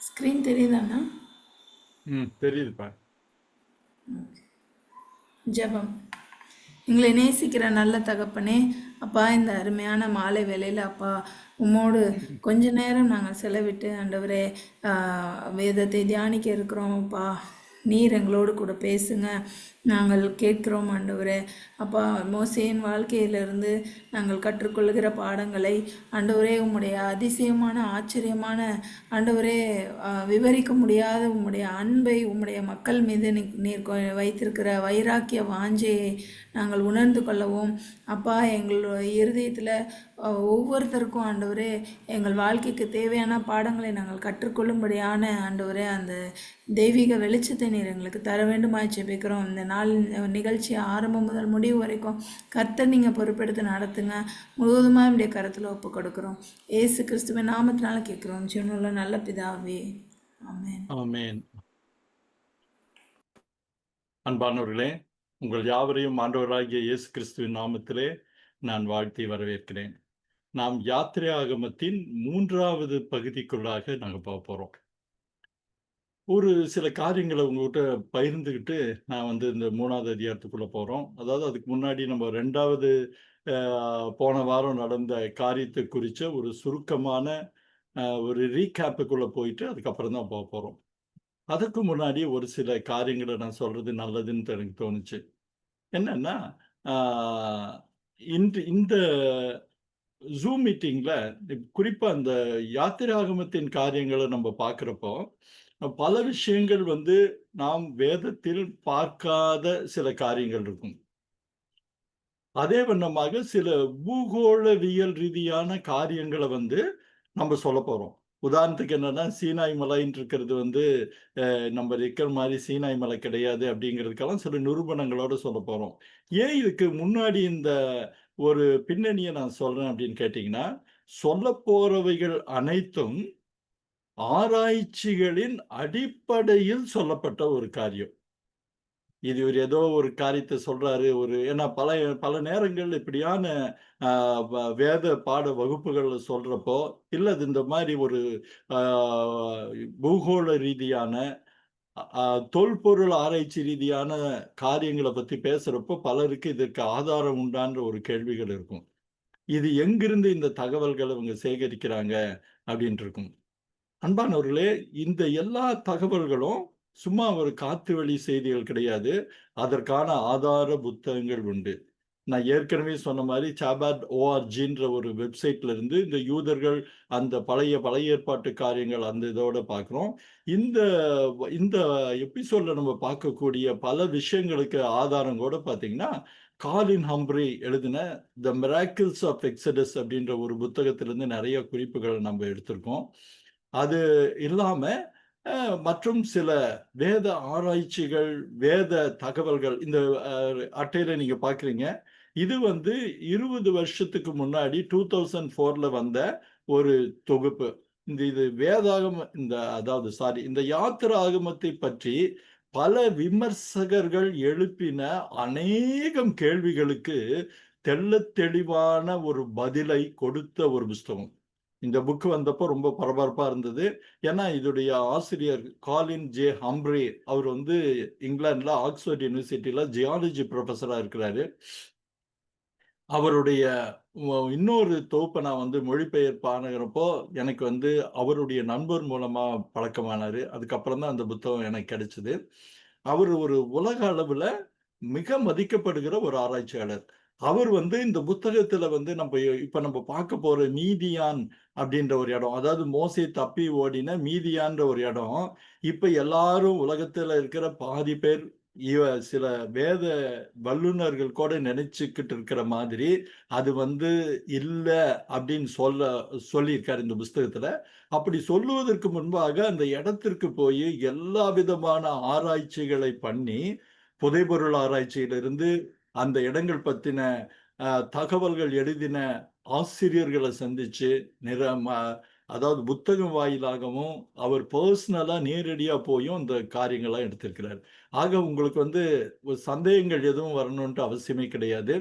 Screen தெரியுதாண்ணா? தெரியுதுப்பா. ஜெபம். எங்களை நேசிக்கிற நல்ல தகப்பனே, அப்பா இந்த அருமையான மாலை வேளையில் அப்பா உம்மோடு கொஞ்ச நேரம் நாங்கள் செலவிட்டு ஆண்டவரே வேதத்தை தியானிக்க இருக்கிறோம் அப்பா. நீர் எங்களோடு கூட பேசுங்க, நாங்கள் கேட்கிறோம் ஆண்டவரே. அப்பா மோசேயின் வாழ்க்கையிலிருந்து நாங்கள் கற்றுக்கொள்கிற பாடங்களை ஆண்டவரே உம்முடைய அதிசயமான ஆச்சரியமான ஆண்டவரே விவரிக்க முடியாத உம்முடைய அன்பை உம்முடைய மக்கள் மீது நீர் வைத்திருக்கிற வைராக்கிய வாஞ்சையை நாங்கள் உணர்ந்து கொள்ளவும் அப்பா எங்களுடைய இருதயத்தில் ஒவ்வொருத்தருக்கும் ஆண்டவரே எங்கள் வாழ்க்கைக்கு தேவையான பாடங்களை நாங்கள் கற்றுக்கொள்ளும்படியான ஆண்டவரே அந்த தெய்வீக வெளிச்சத்தை நீர் எங்களுக்கு தர வேண்டுமாய் ஜெபிக்கிறோம். இந்த நாள் நிகழ்ச்சி ஆரம்பம் முதல் முடிவு வரைக்கும் கர்த்தர் நீங்கள் பொறுப்பெடுத்து நடத்துங்க. முழுவதுமாக என்னுடைய கருத்தில் ஒப்பு கொடுக்குறோம். ஏசு கிறிஸ்துவின் நாமத்தினால கேட்குறோம் ஜீவனுள்ள நல்ல பிதாவே, ஆமென். ஆமென். அன்பானவர்களே, உங்கள் யாவரையும் ஆண்டவராகிய இயேசு கிறிஸ்துவின் நாமத்திலே நான் வாழ்த்தி வரவேற்கிறேன். நாம் யாத்திரையாகமத்தின் 3வது பகுதிக்குள்ளாக நாங்கள் போக போகிறோம். ஒரு சில காரியங்களை உங்கள்கிட்ட பகிர்ந்துக்கிட்டு நான் இந்த 3வது அதிகாரத்துக்குள்ளே போகிறோம். அதாவது அதுக்கு முன்னாடி நம்ம 2வது போன வாரம் நடந்த காரியத்தை குறித்த ஒரு சுருக்கமான ஒரு ரீகேப்புக்குள்ளே போயிட்டு அதுக்கப்புறம் தான் போக போகிறோம். அதுக்கு முன்னாடி ஒரு சில காரியங்களை நான் சொல்றது நல்லதுன்னு எனக்கு தோணுச்சு. என்னன்னா, இந்த ஜூம் மீட்டிங்ல குறிப்பா அந்த யாத்திராகமத்தின் காரியங்களை நம்ம பார்க்கிறப்போ, பல விஷயங்கள் நாம் வேதத்தில் பார்க்காத சில காரியங்கள் இருக்கும். அதே வண்ணமாக சில பூகோளவியல் ரீதியான காரியங்களை நம்ம சொல்லப் போறோம். உதாரணத்துக்கு என்னன்னா, சீனாய் மலைன்னு இருக்கிறது நம்ம இருக்கிற மாதிரி சீனாய் மலை கிடையாது அப்படிங்கிறதுக்கெல்லாம் சில நிரூபணங்களோட சொல்லப் போறோம். ஏன் இதுக்கு முன்னாடி இந்த ஒரு பின்னணியை நான் சொல்றேன் அப்படின்னு கேட்டீங்கன்னா, சொல்லப் போறவைகள் அனைத்தும் ஆராய்ச்சிகளின் அடிப்படையில் சொல்லப்பட்ட ஒரு காரியம். இது ஏதோ ஒரு காரியத்தை சொல்றாரு. ஏன்னா பல நேரங்கள்ல இப்படியான அ வ வேத பாட வகுப்புகள்ல சொல்றப்போ, இல்ல அது இந்த மாரி ஒரு அ பூகோள ரீதியான, தொல்பொருள் ஆராய்ச்சி ரீதியான காரியங்கள பத்தி பேசுறப்போ, பலருக்கு இதற்கு ஆதாரம் உண்டான்ற ஒரு கேள்விகள் இருக்கும். இது எங்கிருந்து இந்த தகவல்கள இவங்க சேகரிக்கிறாங்க அப்படின்ட்டு இருக்கும். அன்பானவர்களே, இந்த எல்லா தகவல்களும் சும்மா ஒரு காத்து வழி செய்திகள் கிடையாது. அதற்கான ஆதார புத்தகங்கள் உண்டு. நான் ஏற்கனவே சொன்ன மாரி சாபாட் ORGன்ற ஒரு வெப்சைட்ல இருந்து இந்த யூதர்கள் அந்த பழைய ஏற்பாட்டு காரியங்கள் அந்த இதோட பார்க்கிறோம். இந்த இந்த எபிசோட்ல நம்ம பார்க்கக்கூடிய பல விஷயங்களுக்கு ஆதாரம் கூட பார்த்தீங்கன்னா, காலின் ஹம்ப்ரி எழுதின தி மிராக்கிள்ஸ் ஆஃப் எக்ஸடஸ் அப்படின்ற ஒரு புத்தகத்திலிருந்து நிறைய குறிப்புகள் நம்ம எடுத்திருக்கோம். அது இல்லாம மற்றும் சில வேத ஆராய்ச்சிகள், வேத தகவல்கள் இந்த அட்டையில நீங்க பார்க்குறீங்க. இது 20 வருஷத்துக்கு முன்னாடி 2004ல வந்த ஒரு தொகுப்பு. இது வேதாகம இந்த யாத்திராகமத்தை பற்றி பல விமர்சகர்கள் எழுப்பின அநேகம் கேள்விகளுக்கு தெள்ளத் தெளிவான ஒரு பதிலை கொடுத்த ஒரு புஸ்தகம். இந்த புக் வந்தப்போ ரொம்ப பரபரப்பா இருந்தது. ஏன்னா இதோடைய ஆசிரியர் காலின் ஜே ஹம்ப்ரி அவர் இங்கிலாந்துல ஆக்ஸ்போர்ட் யூனிவர்சிட்டியில ஜியாலஜி ப்ரொஃபஸரா இருக்கிறாரு. அவருடைய இன்னொரு தொகுப்பை நான் மொழிபெயர்ப்பானகிறப்போ எனக்கு அவருடைய நண்பர் மூலமா பழக்கமானாரு. அதுக்கப்புறம் தான் அந்த புத்தகம் எனக்கு கிடைச்சது. அவர் ஒரு உலக அளவுல மிக மதிக்கப்படுகிற ஒரு ஆராய்ச்சியாளர். அவர் இந்த புத்தகத்துல நம்ம பார்க்க போற மீதியான் அப்படின்ற ஒரு இடம், அதாவது மோசே தப்பி ஓடின மீதியான்ற ஒரு இடம், இப்ப எல்லாரும் உலகத்துல இருக்கிற பாதி பேர் சில வேத வல்லுனர்கள் கூட நினைச்சுக்கிட்டு இருக்கிற மாதிரி அது இல்ல அப்படின்னு சொல்லியிருக்காரு இந்த புஸ்தகத்துல. அப்படி சொல்லுவதற்கு முன்பாக அந்த இடத்திற்கு போய் எல்லா விதமான ஆராய்ச்சிகளை பண்ணி, புதைபொருள் ஆராய்ச்சியிலிருந்து அந்த இடங்கள் பத்தின தகவல்கள் எழுதின ஆசிரியர்களை சந்திச்சு அதாவது புத்தகம் வாயிலாகவும் அவர் பர்சனலா நேரடியா போயும் இந்த காரியங்கள்லாம் எடுத்திருக்கிறார். ஆக உங்களுக்கு ஒரு சந்தேகங்கள் எதுவும் வரணும்ட்டு அவசியமே கிடையாது.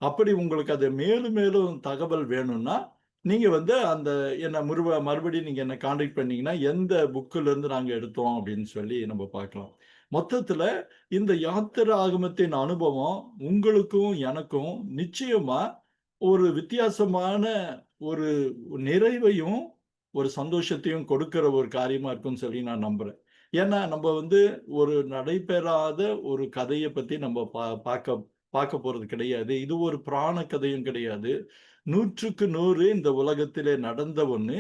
அப்படி உங்களுக்கு அது மேலும் மேலும் தகவல் வேணும்னா நீங்க வந்து அந்த என்ன மறுபடியும் நீங்க என்ன கான்டாக்ட் பண்ணீங்கன்னா, எந்த புக்ல இருந்து நாங்க எடுத்தோம் அப்படின்னு சொல்லி நம்ம பார்க்கலாம். மொத்தத்துல இந்த யாத்திராகமத்தின் அனுபவம் உங்களுக்கும், எனக்கும் நிச்சயமா ஒரு வித்தியாசமான ஒரு நிறைவையும், ஒரு சந்தோஷத்தையும் கொடுக்கிற ஒரு காரியமா இருக்கும்னு சொல்லி நான் நம்புறேன். ஏன்னா, நம்ம வந்து ஒரு நடைபெறாத ஒரு கதைய பத்தி நம்ம பார்க்க போறது கிடையாது. இது ஒரு புராண கதையும் கிடையாது. 100க்கு 100 இந்த உலகத்திலே நடந்த ஒண்ணு.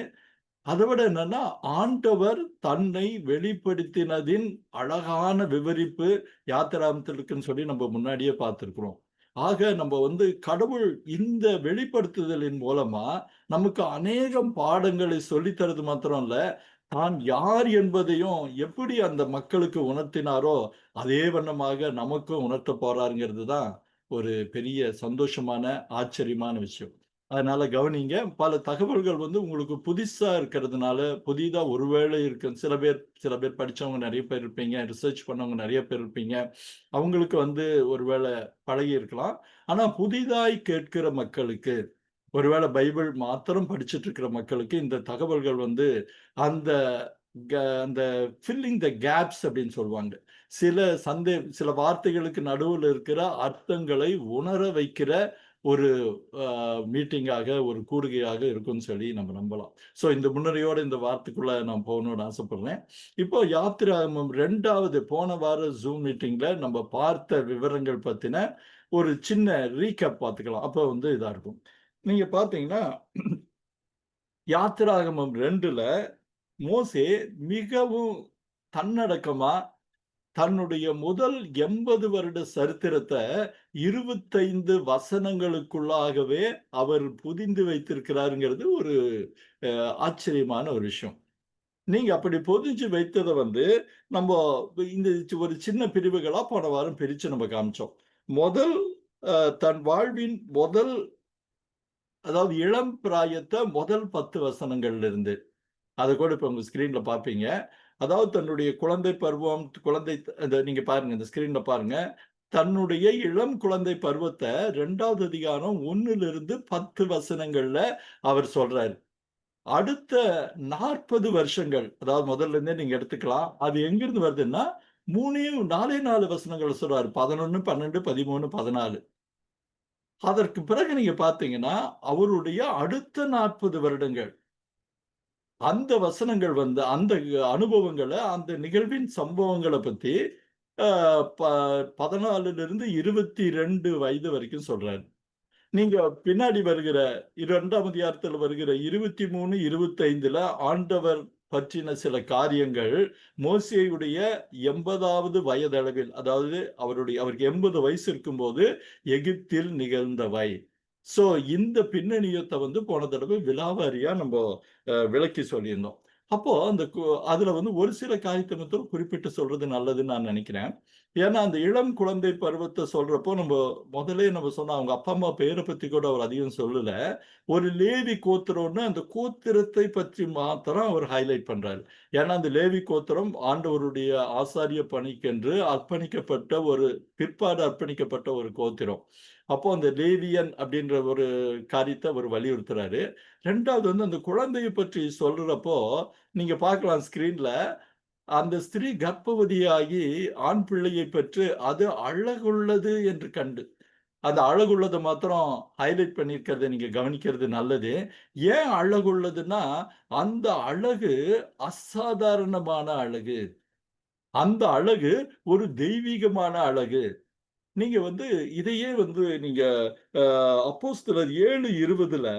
அத விட என்னன்னா, ஆண்டவர் தன்னை வெளிப்படுத்தினதின் அழகான விவரிப்பு யாத்திராகமத்தில் இருக்குன்னு சொல்லி நம்ம முன்னாடியே பார்த்திருக்கிறோம். ஆக நம்ம வந்து கடவுள் இந்த வெளிப்படுத்துதலின் மூலமா நமக்கு அநேகம் பாடங்களை சொல்லித் தர்றது மாத்திரம் இல்ல, தான் யார் என்பதையும் எப்படி அந்த மக்களுக்கு உணர்த்தினாரோ, அதே வண்ணமாக நமக்கும் உணர்த்தப் போறாருங்கிறது தான் ஒரு பெரிய சந்தோஷமான, ஆச்சரியமான விஷயம். அதனால கவனிங்க. பல தகவல்கள் வந்து உங்களுக்கு புதுசா இருக்கிறதுனால, புதிதா ஒருவேளை இருக்கு. சில பேர் படிச்சவங்க நெறைய பேர் இருப்பீங்க. ரிசர்ச் பண்ணவங்க நெறைய பேர் இருப்பீங்க. அவங்களுக்கு வந்து ஒருவேள பழகி இருக்கலாம். ஆனா புதிதாய் கேட்கிற மக்களுக்கு, ஒருவேள பைபிள் மாத்திரம் படிச்சுட்டு இருக்கிற மக்களுக்கு இந்த தகவல்கள் வந்து அந்த அந்த ஃபில்லிங் த கேப்ஸ் அப்படின்னு சொல்லுவாங்க. சில வார்த்தைகளுக்கு நடுவுல இருக்கிற அர்த்தங்களை உணர வைக்கிற ஒரு அ மீட்டிங்காக, ஒரு கூடுகையாக இருக்கும்னு சொல்லி நம்ம நம்பலாம். ஸோ இந்த முன்னுரையோட இந்த வார்த்தைக்குள்ள நான் போகணும்னு ஆசைப்படுறேன். இப்போ யாத்திராகமம் 2வது போன வார ஜூம் மீட்டிங்ல நம்ம பார்த்த விவரங்கள் பத்தின ஒரு சின்ன ரீகேப் பார்த்துக்கலாம். அப்ப வந்து இதா இருக்கும். நீங்க பார்த்தீங்கன்னா, யாத்திராகமம் 2ல மோசே மிகவும் தன்னடக்கமா தன்னுடைய முதல் 80 வருட சரித்திரத்த 25 வசனங்களுக்குள்ளாகவே அவர் புதிந்து வைத்திருக்கிறாருங்கிறது ஒரு ஆச்சரியமான ஒரு விஷயம். நீங்க அப்படி பொதிஞ்சு வைத்தத வந்து நம்ப இந்த ஒரு சின்ன பிரிவுகளா போன வாரம் பிரிச்சு நம்ம காமிச்சோம். முதல் அ தன் வாழ்வின் அதாவது இளம் பிராயத்த முதல் 10 வசனங்கள்ல இருந்து. அத கூட இப்ப உங்க ஸ்கிரீன்ல பார்ப்பீங்க. அதாவது தன்னுடைய குழந்தை பருவம், அந்த நீங்க பாருங்க. இந்த ஸ்கிரீன்ல பாருங்க. தன்னுடைய இளம் குழந்தை பருவத்த 2வது அதிகாரம் 1லிருந்து 10 வசனங்கள்ல அவர் சொல்றாரு. அடுத்த 40 வருஷங்கள், அதாவது முதல்ல இருந்தே நீங்க எடுத்துக்கலாம். அது எங்கிருந்து வருதுன்னா, 4 வசனங்கள சொல்றாரு. 11, 12, 13, 14. அதற்கு பிறகு நீங்க பார்த்தீங்கன்னா, அவருடைய அடுத்த 40 வருடங்கள் அந்த வசனங்கள் வந்து அந்த அனுபவங்கள, அந்த நிகழ்வின் சம்பவங்கள பத்தி அ ப 14லிருந்து 22 வயது வரைக்கும் சொல்றாரு. நீங்க பின்னாடி வருகிற 2ஆம் அதிகாரத்துல வருகிற 23, 25ல ஆண்டவர் பற்றின சில காரியங்கள் மோசேயுடைய 80வது வயதளவில், அதாவது அவருக்கு 80 வயசு இருக்கும்போது எகிப்தில் நிகழ்ந்தவை. சோ இந்த பின்னணியத்த வந்து போன தடவை விலாவாரியா நம்ப விளக்கி சொல்லியிருந்தோம். அப்போ அந்த அதுல வந்து ஒரு சில காரியத்த மட்டும் குறிப்பிட்டு சொல்றது நல்லதுன்னு நான் நெனைக்கிறேன். ஏன்னா, அந்த இளம் குழந்தை பருவத்த சொல்றப்போ முதல்லயே நம்ம சொன்னோம். அவங்க அப்பா, அம்மா பேர பத்தி கூட அவர் அதிகம் சொல்லல. ஒரு லேவி கோத்திரம்னு அந்த கோத்திரத்தை பற்றி மாத்திரம் அவர் ஹைலைட் பண்றாரு. ஏன்னா, அந்த லேவி கோத்திரம் ஆண்டவருடைய ஆசாரிய பணிக்கென்று பிற்பாடு அர்ப்பணிக்கப்பட்ட ஒரு கோத்திரம். அப்போ அந்த லேவியன் அப்படின்ற ஒரு காரியத்த அவர் வலியுறுத்துறாரு. 2வது வந்து அந்த குழந்தைய பற்றி சொல்றப்போ, நீங்க பார்க்கலாம் ஸ்கிரீன்ல. அந்த ஸ்திரீ கர்ப்பவதியாகி ஆண் பிள்ளையைப் பெற்று, அது அழகுள்ளது என்று கண்டு. அந்த அழகுள்ளத மாத்திரம் ஹைலைட் பண்ணியிருக்கிறத நீங்க கவனிக்கிறது நல்லது. ஏன் அழகுள்ளதுன்னா, அந்த அழகு அசாதாரணமான அழகு. அந்த அழகு ஒரு தெய்வீகமான அழகு. நீங்க வந்து இதையே வந்து நீங்க அ அப்போஸ்தலர் 7:20ல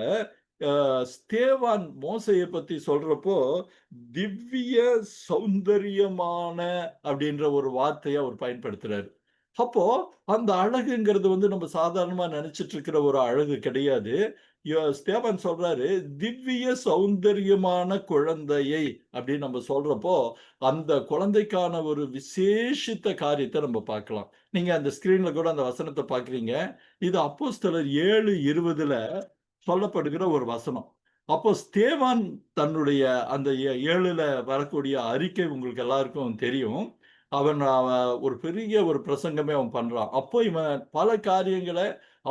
ஸ்தேவான் மோசேய பத்தி சொல்றப்போ, திவ்ய சௌந்தரியமான அப்படின்ற ஒரு வார்த்தைய அவர் பயன்படுத்துறாரு. அப்போ அந்த அழகுங்கிறது வந்து நம்ம சாதாரணமா நெனச்சுட்டு இருக்கிற ஒரு அழகு கிடையாது. ஸ்தேவான் சொல்றாரு, "திவ்ய சௌந்தரியமான குழந்தையை" அப்படின்னு நம்ம சொல்றப்போ, அந்த குழந்தைக்கான ஒரு விசேஷித்த காரியத்த நம்ம பார்க்கலாம். நீங்க அந்த ஸ்கிரீன்ல கூட அந்த வசனத்த பார்க்கிறீங்க. இது அப்போஸ்தலர் 7:20ல சொல்லப்படுகிற ஒரு வசனம். அப்போ ஸ்தேவான் தன்னுடைய அந்த 7ல வரக்கூடிய அறிக்கை உங்களுக்கு எல்லாருக்கும் தெரியும். அவன் ஒரு பெரிய ஒரு பிரசங்கமே அவன் பண்றான். அப்போ இவன் பல காரியங்கள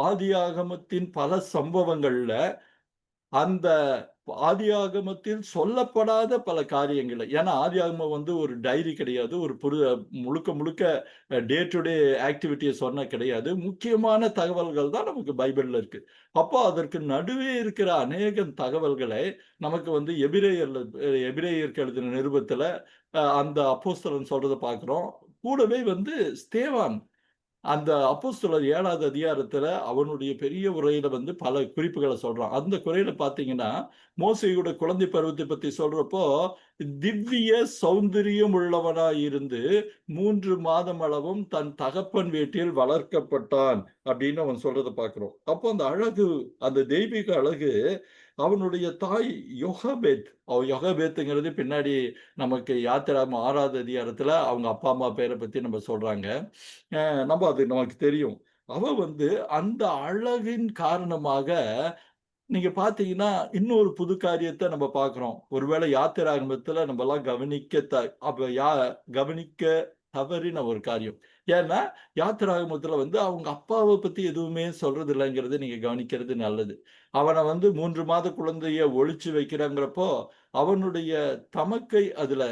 ஆதியாகமத்தின் பல சம்பவங்கள்ல அந்த ஆதியாகமத்தில் சொல்லப்படாத பல காரியங்களை, ஏன்னா ஆதியாகமம் வந்து ஒரு டைரி கிடையாது. ஒரு முழுக்க முழுக்க டே டு டே ஆக்டிவிட்டிய சொன்ன கிடையாது. முக்கியமான தகவல்கள் தான் நமக்கு பைபிள்ல இருக்கு. அப்போ அதற்கு நடுவே இருக்கிற அநேகம் தகவல்களை நமக்கு வந்து எபிரேயருக்கு எழுதின நிருபத்துல அந்த அப்போஸ்தலன் சொல்றத பார்க்கிறோம். கூடவே வந்து ஸ்தேவான் அந்த அப்போஸ்தலர் 7வது அதிகாரத்துல அவனுடைய பெரிய உரையில வந்து பல குறிப்புகளை சொல்றான். அந்த குறையில பார்த்தீங்கன்னா, மோசேயோட குழந்தை பருவத்தை பத்தி சொல்றப்போ, திவ்ய சௌந்தரியம் உள்ளவனாய் இருந்து 3 மாதம் அளவும் தன் தகப்பன் வீட்டில் வளர்க்கப்பட்டான் அப்படின்னு அவன் சொல்றத பார்க்கிறோம். அப்போ அந்த அழகு, அந்த தெய்வீக அழகு அவனுடைய தாய் யோகபேத். யோகபேத்துங்கிறது பின்னாடி நமக்கு யாத்திராகமம் 6வது அதிகாரத்துல அவங்க அப்பா, அம்மா பேர பத்தி நம்ம சொல்றாங்க. அது நமக்கு தெரியும். அவ வந்து அந்த அழகின் காரணமாக நீங்க பார்த்தீங்கன்னா, இன்னொரு புது காரியத்த நம்ம பார்க்கிறோம். ஒருவேளை யாத்திராகமத்துல நம்மலாம் கவனிக்க தவறின ஒரு காரியம். ஏன்னா, யாத்திராகமத்துல வந்து அவங்க அப்பாவ பத்தி எதுவுமே சொல்றது இல்லங்கிறத நீங்க கவனிக்கிறது நல்லது. அவன வந்து 3 மாத குழந்தைய ஒளிச்சு வைக்கிறாங்கிறப்போ, அவனுடைய அதுல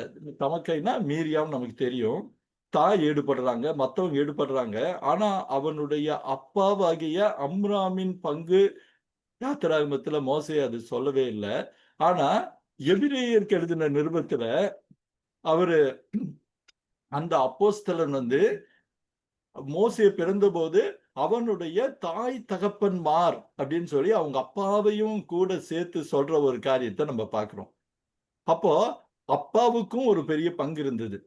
தமக்கைன்னா மீரியாம் நமக்கு தெரியும். தாய் ஈடுபடுறாங்க, மத்தவங்க ஈடுபடுறாங்க. ஆனா, அவனுடைய அப்பாவாகிய அம்ராமின் பங்கு யாத்திராகமத்துல மோசே அது சொல்லவே இல்ல. ஆனா, எபிரெயருக்கு எழுதின நிருபத்துல அவரு அந்த அப்போஸ்தலன் வந்து மோசே பிறந்தபோது அவனுடைய தாய் தகப்பன்மார் அப்படின்னு சொல்லி அவங்க அப்பாவையும் கூட சேர்த்து சொல்ற ஒரு காரியத்த நம்ம பார்க்கிறோம். அப்போ அப்பாவுக்கும் ஒரு பெரிய பங்கு இருந்தது.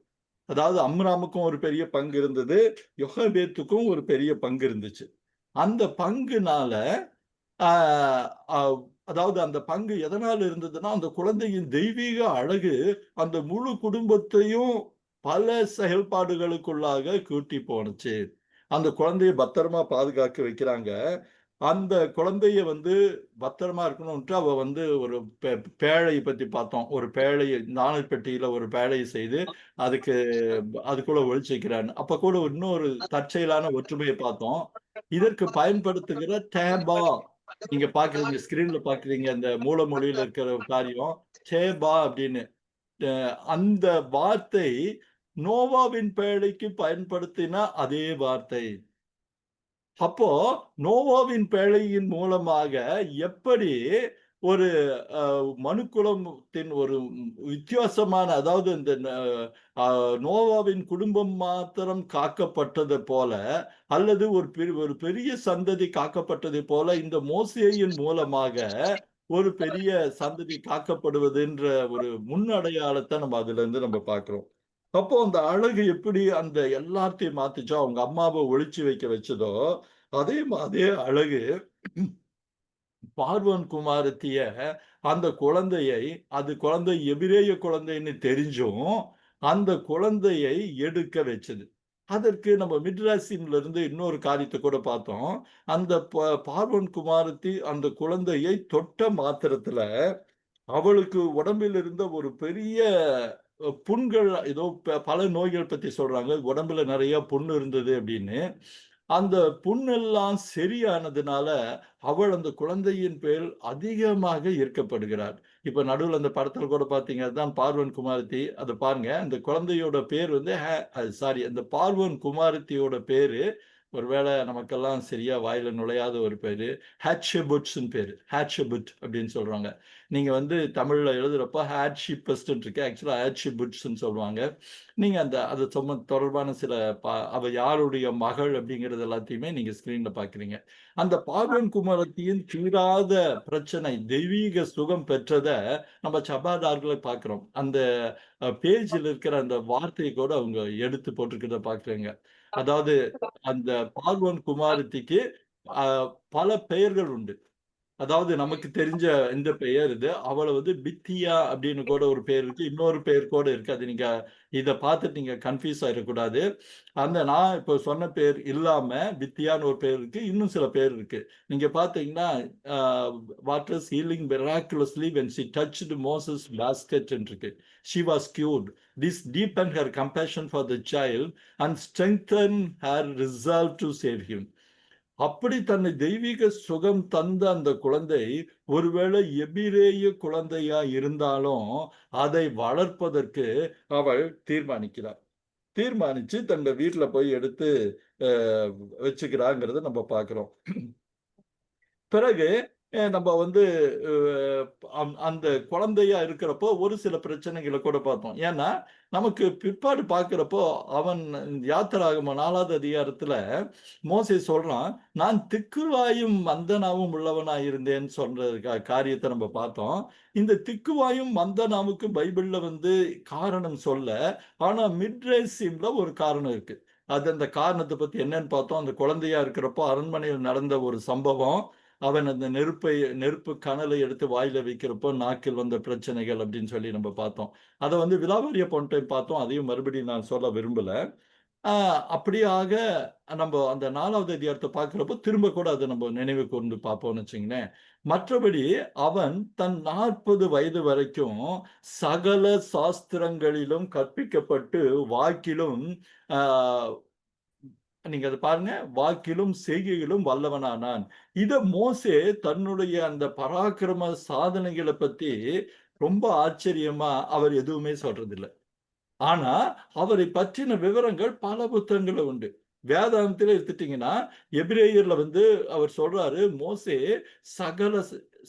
அதாவது அம்ராமுக்கும் ஒரு பெரிய பங்கு இருந்தது. யோகபேத்துக்கும் ஒரு பெரிய பங்கு இருந்துச்சு. அந்த பங்குனால ஆ அ அதாவது அந்த பங்கு எதனால இருந்ததுன்னா, அந்த குழந்தையின் தெய்வீக அழகு அந்த முழு குடும்பத்தையும் பல செயல்பாடுகளுக்குள்ளாக கூட்டி போணுச்சு. அந்த குழந்தைய பத்திரமா பாதுகாக்க வைக்கிறாங்க. அந்த குழந்தைய வந்து பத்திரமா இருக்கணும்ன்ட்டு அவ வந்து ஒரு பேழைய பத்தி பார்த்தோம். ஒரு பேழைய நாணல் பெட்டியில ஒரு பேழைய செய்து, அதுக்கு அதுக்குள்ள ஒளிச்சு வைக்கிறான்னு. அப்ப கூட இன்னொரு தற்செயலான ஒற்றுமைய பார்த்தோம். இதற்கு பயன்படுத்துகிற டேபா நீங்க பார்க்குறீங்க, ஸ்கிரீன்ல பார்க்குறீங்க. அந்த மூல மொழியில இருக்கிற ஒரு காரியம். சேபா அப்படின்னு. அந்த வார்த்தை நோவாவின் பேழைக்கு பயன்படுத்தின அதே வார்த்தை. அப்போ நோவாவின் பேழையின் மூலமாக எப்படி ஒரு அ மனுக்குலத்தின் ஒரு வித்தியாசமான அதாவது இந்த நோவாவின் குடும்பம் மாத்திரம் காக்கப்பட்டது போல, அல்லது ஒரு பெரிய சந்ததி காக்கப்பட்டது போல, இந்த மோசேயின் மூலமாக ஒரு பெரிய சந்ததி காக்கப்படுவதுன்ற ஒரு முன்னடையாளத்த நம்ம அதிலிருந்து நம்ம பார்க்கிறோம். அப்போ அந்த அழகு எப்படி அந்த எல்லாத்தையும் மாத்துச்சோ, அவங்க அம்மாவ ஒளிச்சு வைக்க வச்சதோ, அதே அழகு பார்வோன் குமாரத்திய அந்த குழந்தையை, அது குழந்தை எபிரேய குழந்தைன்னு தெரிஞ்சும், அந்த குழந்தையை எடுக்க வச்சது. அதற்கு நம்ம மிட்ராஸின்ல இருந்து இன்னொரு காரியத்த கூட பார்த்தோம். அந்த பார்வோன் குமாரத்தி அந்த குழந்தையை தொட்ட மாத்திரத்துல, அவளுக்கு உடம்பில் இருந்த ஒரு பெரிய புண்கள் ஏதோ பல நோய்கள் பத்தி சொல்றாங்க. உடம்புல நெறைய புண் இருந்தது அப்படின்னு. அந்த புண்ணெல்லாம் சரியானதுனால, அவள் அந்த குழந்தையின் பேரில் அதிகமாக ஈர்க்கப்படுகிறாள். இப்ப நடுவுல அந்த படத்துல கூட பார்த்தீங்க, அதுதான் பார்வன் குமாரத்தி. அத பாருங்க. அந்த குழந்தையோட பேர் வந்து சாரி அந்த பார்வோன் குமாரத்தியோட பேரு, ஒருவேள நமக்கெல்லாம் சரியா வாயில நுழையாத ஒரு பேரு. ஹட்ஷெபுட்ஸ்ன்னு பேரு. ஹட்ஷெபுட் அப்படின்னு சொல்றாங்க. நீங்க வந்து தமிழ்ல எழுதுறப்ப ஹேட்ஷிப்பஸ்ட்ன்னு இருக்கு. ஆக்சுவலா ஹேட்ஷிபுட்ஸ்ன்னு சொல்லுவாங்க. நீங்க அது தொடர்பான சில அவ யாருடைய மகள் அப்படிங்கிறது எல்லாத்தையுமே நீங்க ஸ்கிரீன்ல பார்க்கிறீங்க. அந்த பார்வன் குமாரத்தியின் தீராத பிரச்சனை, தெய்வீக சுகம் பெற்றத நம்ம சபாதார்கள பார்க்கிறோம். அந்த பேஜ்ல இருக்கிற அந்த வார்த்தைய கூட அவங்க எடுத்து போட்டிருக்கிறத பார்க்கிறேங்க. அதாவது அந்த பார்வோன் குமாரத்திக்கு அ பல பெயர்கள் உண்டு. அதாவது நமக்கு தெரிஞ்ச இந்த பெயர் இது. அவள வந்து பித்தியா அப்படின்னு கூட ஒரு பேர் இருக்கு. இன்னொரு பேர் கூட இருக்கு. அது நீங்க இத பார்த்துட்டு நீங்க கன்ஃப்யூஸ் ஆயிறக்கூடாது. நான் இப்ப சொன்ன பேர் இல்லாம பித்தியான்னு ஒரு பேர் இருக்கு. இன்னும் சில பேர் இருக்கு. நீங்க பார்த்தீங்கன்னா, uh waters healing miraculously when she touched Moses பாஸ்கெட்ன்னு இருக்கு. She was cured. This deepened her compassion for the child and strengthened her resolve to save him. அப்படி தன்னை தெய்வீக சுகம் தந்த அந்த குழந்தை ஒருவேளை எபிரேய குழந்தையா இருந்தாலும் அதை வளர்ப்பதற்கு அவள் தீர்மானிக்கிறார். தீர்மானிச்சு தங்க வீட்டுல போய் எடுத்து வச்சுக்கிறாங்கிறத நம்ம பார்க்கிறோம். பிறகு நம்ம வந்து அந்த குழந்தையா இருக்கிறப்போ ஒரு சில பிரச்சனைகளை கூட பார்த்தோம். ஏன்னா நமக்கு பிற்பாடு பார்க்கிறப்போ அவன் யாத்திராகம 4வது அதிகாரத்துல மோசே சொல்றான், நான் திக்குவாயும் மந்தனாவும் உள்ளவனா இருந்தேன்னு சொல்ற காரியத்தை நம்ம பார்த்தோம். இந்த திக்குவாயும் மந்தனாவுக்கும் பைபிள்ல வந்து காரணம் சொல்ல, ஆனா மிட்ரேசிம்ல ஒரு காரணம் இருக்கு. அது அந்த காரணத்தை பத்தி என்னன்னு பார்த்தோம். அந்த குழந்தையா இருக்கிறப்போ அரண்மனையில் நடந்த ஒரு சம்பவம். அவன் அந்த நெருப்பு கனலை எடுத்து வாயில வைக்கிறப்போ நாக்கில் வந்த பிரச்சனைகள் அப்படின்னு சொல்லி நம்ம பார்த்தோம். அதை வந்து விலாவரிய போன டைம் பார்த்தோம். அதையும் மறுபடியும் நான் சொல்ல விரும்பல. அப்படியாக நம்ம அந்த 4வது அதிகாரத்தை பார்க்கிறப்போ திரும்ப கூட அதை நம்ம நினைவு கூர்ந்து பார்ப்போம்னு வச்சுங்களேன். மற்றபடி அவன் தன் 40 வயது வரைக்கும் சகல சாஸ்திரங்களிலும் கற்பிக்கப்பட்டு வாக்கிலும் ஆஹ் நீங்க அதை பாருங்க, வாக்கிலும் செய்கையிலும் வல்லவனானான். இத மோசே தன்னுடைய அந்த பராக்கிரம சாதனைகளை பத்தி ரொம்ப ஆச்சரியமா அவர் எதுவுமே சொல்றதில்ல. ஆனா அவரை பற்றின விவரங்கள் பல புத்தகங்கள்ல உண்டு. வேதாகமத்திலே எடுத்துட்டீங்கன்னா எபிரேயர்ல வந்து அவர் சொல்றாரு, மோசே சகல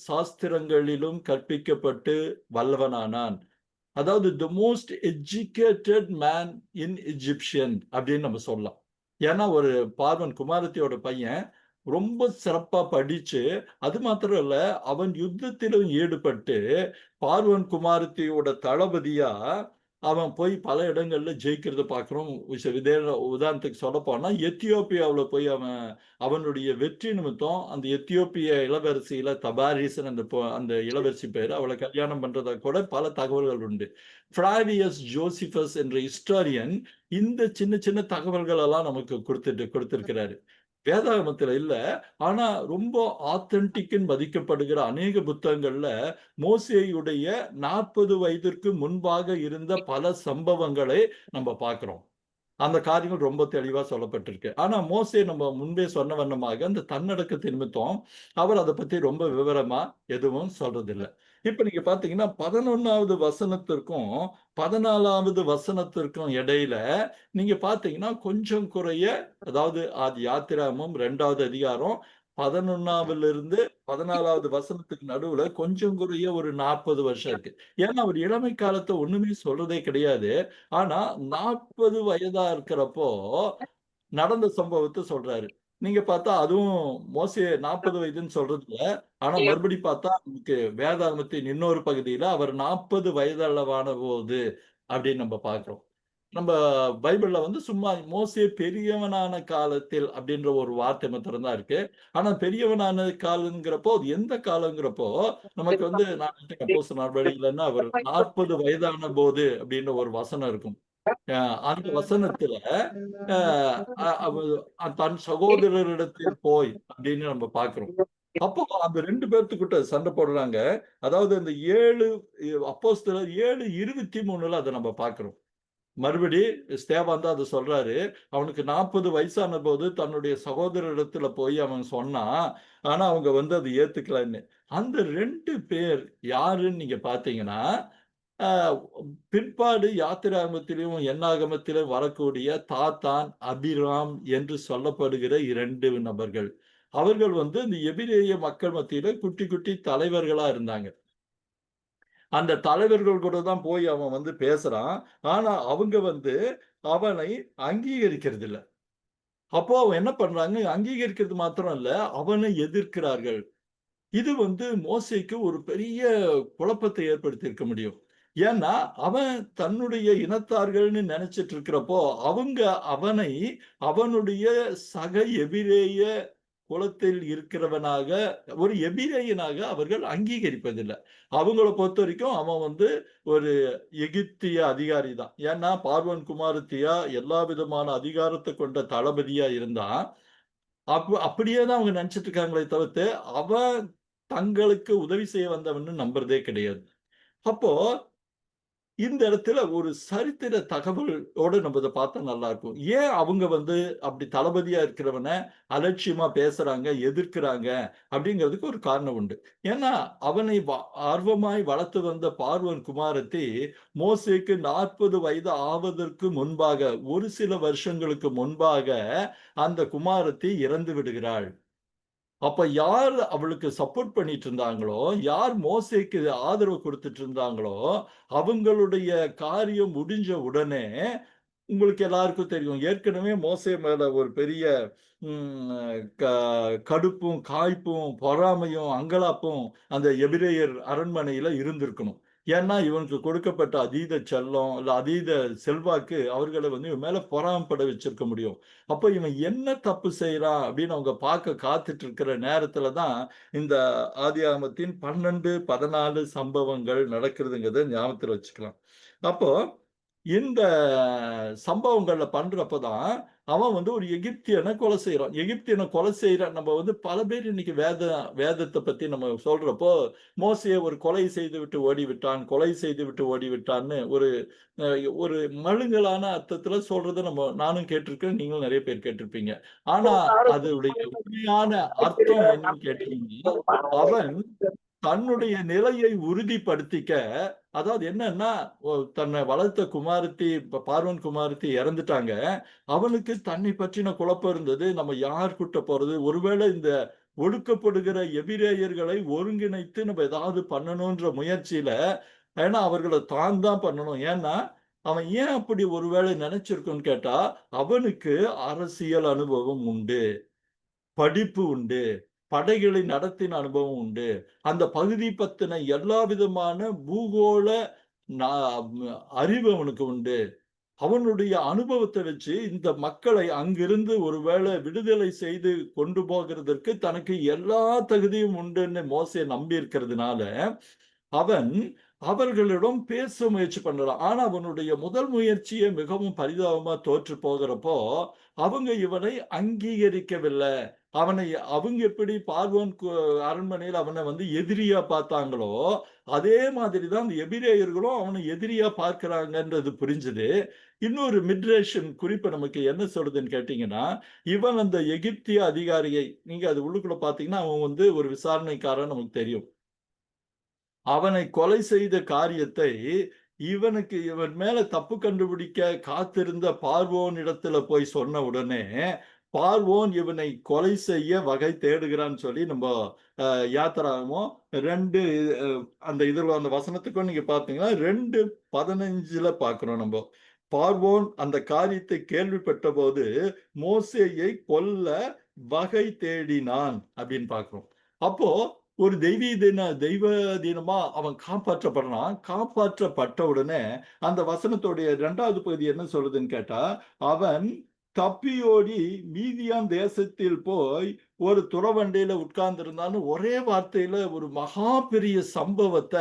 சாஸ்திரங்களிலும் கற்பிக்கப்பட்டு வல்லவனானான். அதாவது the most educated man in Egyptian அப்படின்னு நம்ம சொல்லலாம். ஏன்னா ஒரு பார்வன் குமாரத்தியோட பையன் ரொம்ப சிறப்பா படிச்சு, அது மாத்திரம் இல்ல, அவன் யுத்தத்திலும் ஈடுபட்டு பார்வன் குமாரத்தியோட தளபதியா அவன் போய் பல இடங்கள்ல ஜெயிக்கிறத பார்க்கிறோம். உதாரணத்துக்கு சொல்ல போனா எத்தியோப்பியாவுல போய் அவனுடைய வெற்றி நிமித்தம் அந்த எத்தியோப்பிய இளவரசியில தபாரிஸ்ன்னு அந்த இளவரசி பேரு, அவளை கல்யாணம் பண்றதா கூட பல தகவல்கள் உண்டு. பிளாவியஸ் ஜோசிபஸ் என்ற ஹிஸ்டாரியன் இந்த சின்ன சின்ன தகவல்கள் எல்லாம் நமக்கு கொடுத்திருக்கிறாரு. வேதாகமத்துல இல்ல. ஆனா ரொம்ப ஆத்தென்டிக்னு மதிக்கப்படுகிற அநேக புத்தகங்கள்ல மோசேயுடைய 40 வயதிற்கு முன்பாக இருந்த பல சம்பவங்களை நம்ம பார்க்கிறோம். அந்த காரியங்கள் ரொம்ப தெளிவா சொல்லப்பட்டிருக்கு. ஆனா மோசே நம்ம முன்பே சொன்ன வண்ணமாக அந்த தன்னடக்கத்தின் நிமித்தம் அவர் அதை பத்தி ரொம்ப விவரமா எதுவும் சொல்றதில்ல. இப்ப நீங்க பாத்தீங்கன்னா 11வது வசனத்திற்கும் 14வது வசனத்திற்கும் இடையில நீங்க பாத்தீங்கன்னா கொஞ்சம் குறைய, அதாவது யாத்திராகமம் 2வது அதிகாரம் 11லிருந்து 14வது வசனத்துக்கு நடுவுல கொஞ்சம் குறைய ஒரு 40 வருஷம் இருக்கு. ஏன்னா அவர் இளமை காலத்தை ஒண்ணுமே சொல்றதே கிடையாது. ஆனா 40 வயதா இருக்கிறப்போ நடந்த சம்பவத்தை சொல்றாரு. நீங்க பார்த்தா அதுவும் மோசே 40 வயதுன்னு சொல்றது இல்ல. ஆனா மறுபடி பார்த்தா நமக்கு வேதாகமத்தின் இன்னொரு பகுதியில அவர் 40 வயதளவான போது அப்படின்னு நம்ம பார்க்கிறோம். நம்ம பைபிள்ல வந்து சும்மா மோசே பெரியவனான காலத்தில் அப்படின்ற ஒரு வார்த்தை மாத்திரம் தான் இருக்கு. ஆனா பெரியவனான காலங்கிறப்போ அது எந்த காலங்கிறப்போ நமக்கு வந்து நான் அப்போஸ்தலர் நடவடிக்கைகள்னா அவர் 40 வயதான போது அப்படின்ற ஒரு வசனம் இருக்கும். அந்த வசனத்துல தன் சகோதரரிடத்தில் போய் அப்படின்னு நம்ம பார்க்கிறோம். அப்போ அந்த 2 பேர்த்துக்கிட்ட சண்டை போடுறாங்க. அதாவது அந்த 7 அப்போஸ்தலர் 7:23ல அதை நம்ம பார்க்கிறோம். மறுபடி ஸ்தேவான் தான் அதை சொல்றாரு. அவனுக்கு 40 வயசான போது தன்னுடைய சகோதரரிடத்துல போய் அவன் சொன்னான். ஆனா அவங்க வந்து அதை ஏத்துக்கலன்னு. அந்த 2 பேர் யாருன்னு நீங்க பார்த்தீங்கன்னா, அ பிற்பாடு யாத்திராகமத்திலும் எண்ணாகமத்திலும் வரக்கூடிய தாத்தான், அபிராம் என்று சொல்லப்படுகிற 2 நபர்கள். அவர்கள் வந்து இந்த எபிரேய மக்கள் மத்தியில குட்டி குட்டி தலைவர்களா இருந்தாங்க. அந்த தலைவர்கள் கூட தான் போய் அவன் வந்து பேசுறான். ஆனா அவங்க வந்து அவனை அங்கீகரிக்கிறது இல்ல. அப்போ அவன் என்ன பண்றாங்க, அங்கீகரிக்கிறது மாத்திரம் இல்ல, அவனை எதிர்க்கிறார்கள். இது வந்து மோசேக்கு ஒரு பெரிய குழப்பத்தை ஏற்படுத்தி இருக்க முடியும். ஏன்னா அவன் தன்னுடைய இனத்தார்கள்னு நினைச்சிட்டு இருக்கிறப்போ அவங்க அவனை அவனுடைய சக எபிரேய குலத்தில் இருக்கிறவனாக, ஒரு எபிரேயனாக அவர்கள் அங்கீகரிப்பதில்லை. அவங்கள பொறுத்த வரைக்கும் அவன் வந்து ஒரு எகிப்திய அதிகாரி தான். ஏன்னா பார்வோன் குமாரத்தியா எல்லா விதமான அதிகாரத்தை கொண்ட தளபதியா இருந்தான். அப்படியே தான் அவங்க நினைச்சிட்டு இருக்காங்களே தவிர்த்து அவன் தங்களுக்கு உதவி செய்ய வந்தவன்னு நம்புறதே கிடையாது. அப்போ இந்த இடத்துல ஒரு சரித்திர தகவலோட நம்ம இத பார்த்தா நல்லா இருக்கும். ஏன் அவங்க அப்படி தளபதியா இருக்கிறவன அலட்சியமா பேசுறாங்க, எதிர்க்கிறாங்க அப்படிங்கிறதுக்கு ஒரு காரணம் உண்டு. ஏன்னா, அவனை ஆர்வமாய் வளர்த்து வந்த பார்வோன் குமாரத்தி மோசேக்கு 40 வயது ஆவதற்கு முன்பாக, ஒரு சில வருஷங்களுக்கு முன்பாக அந்த குமாரத்தி இறந்து விடுகிறாள். அப்ப யார் அவளுக்கு சப்போர்ட் பண்ணிட்டு இருந்தாங்களோ, யார் மோசேக்கு ஆதரவு குடுத்துட்டு இருந்தாங்களோ, அவங்களுடைய காரியம் முடிஞ்ச உடனே உங்களுக்கு எல்லாருக்கும் தெரியும். ஏற்கனவே மோசே மேல ஒரு பெரிய க கடுப்பும், காய்ப்பும், பொறாமையும், அங்கலாப்பும் அந்த எபிரெயர் அரண்மனையில இருந்திருக்கணும். ஏன்னா, இவனுக்கு கொடுக்கப்பட்ட அதீத செல்லம், இல்ல அதீத செல்வாக்கு அவர்கள இவன் மேல பொறாமைப்பட வச்சிருக்க முடியும். அப்ப இவன் என்ன தப்பு செய்றான் அப்படின்னு அவங்க பார்க்க காத்துட்டு இருக்கிற நேரத்துல தான், இந்த ஆதியாகமத்தின் 12, 14 சம்பவங்கள் நடக்கிறதுங்கிறத ஞாபகத்துல வச்சுக்கலாம். அப்போ இந்த சம்பவங்கள்ல பண்றப்ப தான், அவன் ஒரு எகிப்தியன கொலை செய்றான். எகிப்தியன கொலை செய்றான். நம்ம பல பேர் இன்னைக்கு வேதத்த பத்தி நம்ம சொல்றப்போ, மோசே ஒரு கொலை செய்துவிட்டு ஓடிவிட்டான், கொலை செய்துவிட்டு ஓடிவிட்டான்னு அ ஒரு மழுங்கலான அர்த்தத்துல சொல்றத நானும் கேட்டிருக்கேன். நீங்களும் நெறைய பேர் கேட்டிருப்பீங்க. ஆனா, அதனுடைய உண்மையான அர்த்தம் என்னன்னு கேட்டீங்கன்னா, அவன் தன்னுடைய நிலையை உறுதிப்படுத்திக்க, அதாவது என்னன்னா, தன்னை வளர்த்த குமாரத்தி பார்வோன் குமாரத்தி இறந்துட்டாங்க. அவனுக்கு தன்னை பற்றின குழப்பம் இருந்தது. நம்ம யார் கூட்ட போறது? ஒருவேளை இந்த ஒடுக்கப்படுகிற எபிரெயர்களை ஒருங்கிணைத்து நம்ம ஏதாவது பண்ணணுன்ற முயற்சியில, ஏன்னா அவர்கள தான் பண்ணணும். ஏன்னா, அவன் ஏன் அப்படி ஒருவேளை நினைச்சிருக்குன்னு கேட்டா, அவனுக்கு அரசியல் அனுபவம் உண்டு. படிப்பு உண்டு. படைகளை நடத்தின அனுபவம் உண்டு. அந்த பகுதி பத்தின எல்லா விதமான பூகோள நா அறிவு அவனுக்கு உண்டு. அவனுடைய அனுபவத்த வச்சு இந்த மக்களை அங்கிருந்து ஒருவேளை விடுதலை செய்து கொண்டு போகிறதற்கு தனக்கு எல்லா தகுதியும் உண்டுன்னு மோசே நம்பி இருக்கிறதுனால, அவன் அவர்களிடம் பேச முயற்சி பண்ணலாம். ஆனா அவனுடைய முதல் முயற்சியே மிகவும் பரிதாபமா தோற்று போகிறப்போ, அவங்க இவனை அங்கீகரிக்கவில்லை. அவனை அவங்க எப்படி பார்வோன் அரண்மனையில அவன எதிரியா பார்த்தாங்களோ, அதே மாதிரி தான் அந்த எபிரெயர்களும் அவனை எதிரியா பார்க்கிறாங்கன்றது புரிஞ்சது. இன்னொரு மிட்ரேஷன் குறிப்பு நமக்கு என்ன சொல்லுதுன்னு கேட்டீங்கன்னா, இவன் அந்த எகிப்திய அதிகாரியை நீங்க அது உள்ளுக்குள்ள பார்த்தீங்கன்னா, அவன் ஒரு விசாரணைக்காரன் நமக்கு தெரியும். அவனை கொலை செய்த காரியத்தை இவன் மேல தப்பு கண்டுபிடிக்க காத்திருந்த பார்வோனிடத்துல போய் சொன்ன உடனே, பார்வோன் இவனை கொலை செய்ய வகை தேடுகிறான்னு சொல்லி நம்ம யாத்திராகமம் 2 அ அந்த இதுல அந்த வசனத்துக்கும் நீங்க பார்த்தீங்கன்னா 2:15 பார்க்கிறோம் நம்ப. பார்வோன் அந்த காரியத்தை கேள்விப்பட்டபோது, மோசேயை கொல்ல வகை தேடினான் அப்படின்னு பார்க்கிறோம். அப்போ ஒரு தெய்வதீனமா அவன் காப்பாற்றப்படுறான். காப்பாற்றப்பட்ட உடனே அந்த வசனத்துடைய 2வது பகுதி என்ன சொல்லுதுன்னு கேட்டா, அவன் தப்பியோடி மீதியான் தேசத்தில் போய் ஒரு துறவண்டையில உட்கார்ந்திருந்தான்னு ஒரே வார்த்தையில ஒரு மகா பெரிய சம்பவத்த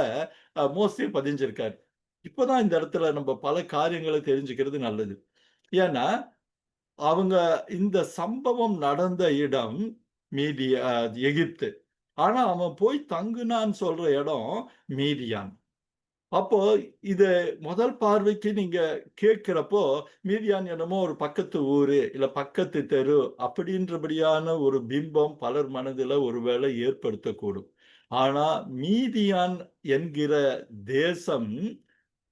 மோசே பதிஞ்சிருக்காரு. இப்பதான் இந்த இடத்துல நம்ம பல காரியங்கள தெரிஞ்சுக்கிறது நல்லது. ஏன்னா, அவங்க இந்த சம்பவம் நடந்த இடம் எகிப்து. ஆனா, அவன் போய் தங்குனான்னு சொல்ற இடம் மீதியான். அப்போ இது முதல் பார்வைக்கு நீங்க கேட்கிறப்போ, மீதியான் என்னமோ ஒரு பக்கத்து ஊரு, இல்ல பக்கத்து தெரு அப்படின்றபடியான ஒரு பிம்பம் பலர் மனதில ஒருவேளை ஏற்படுத்தக்கூடும். ஆனா, மீதியான் என்கிற தேசம்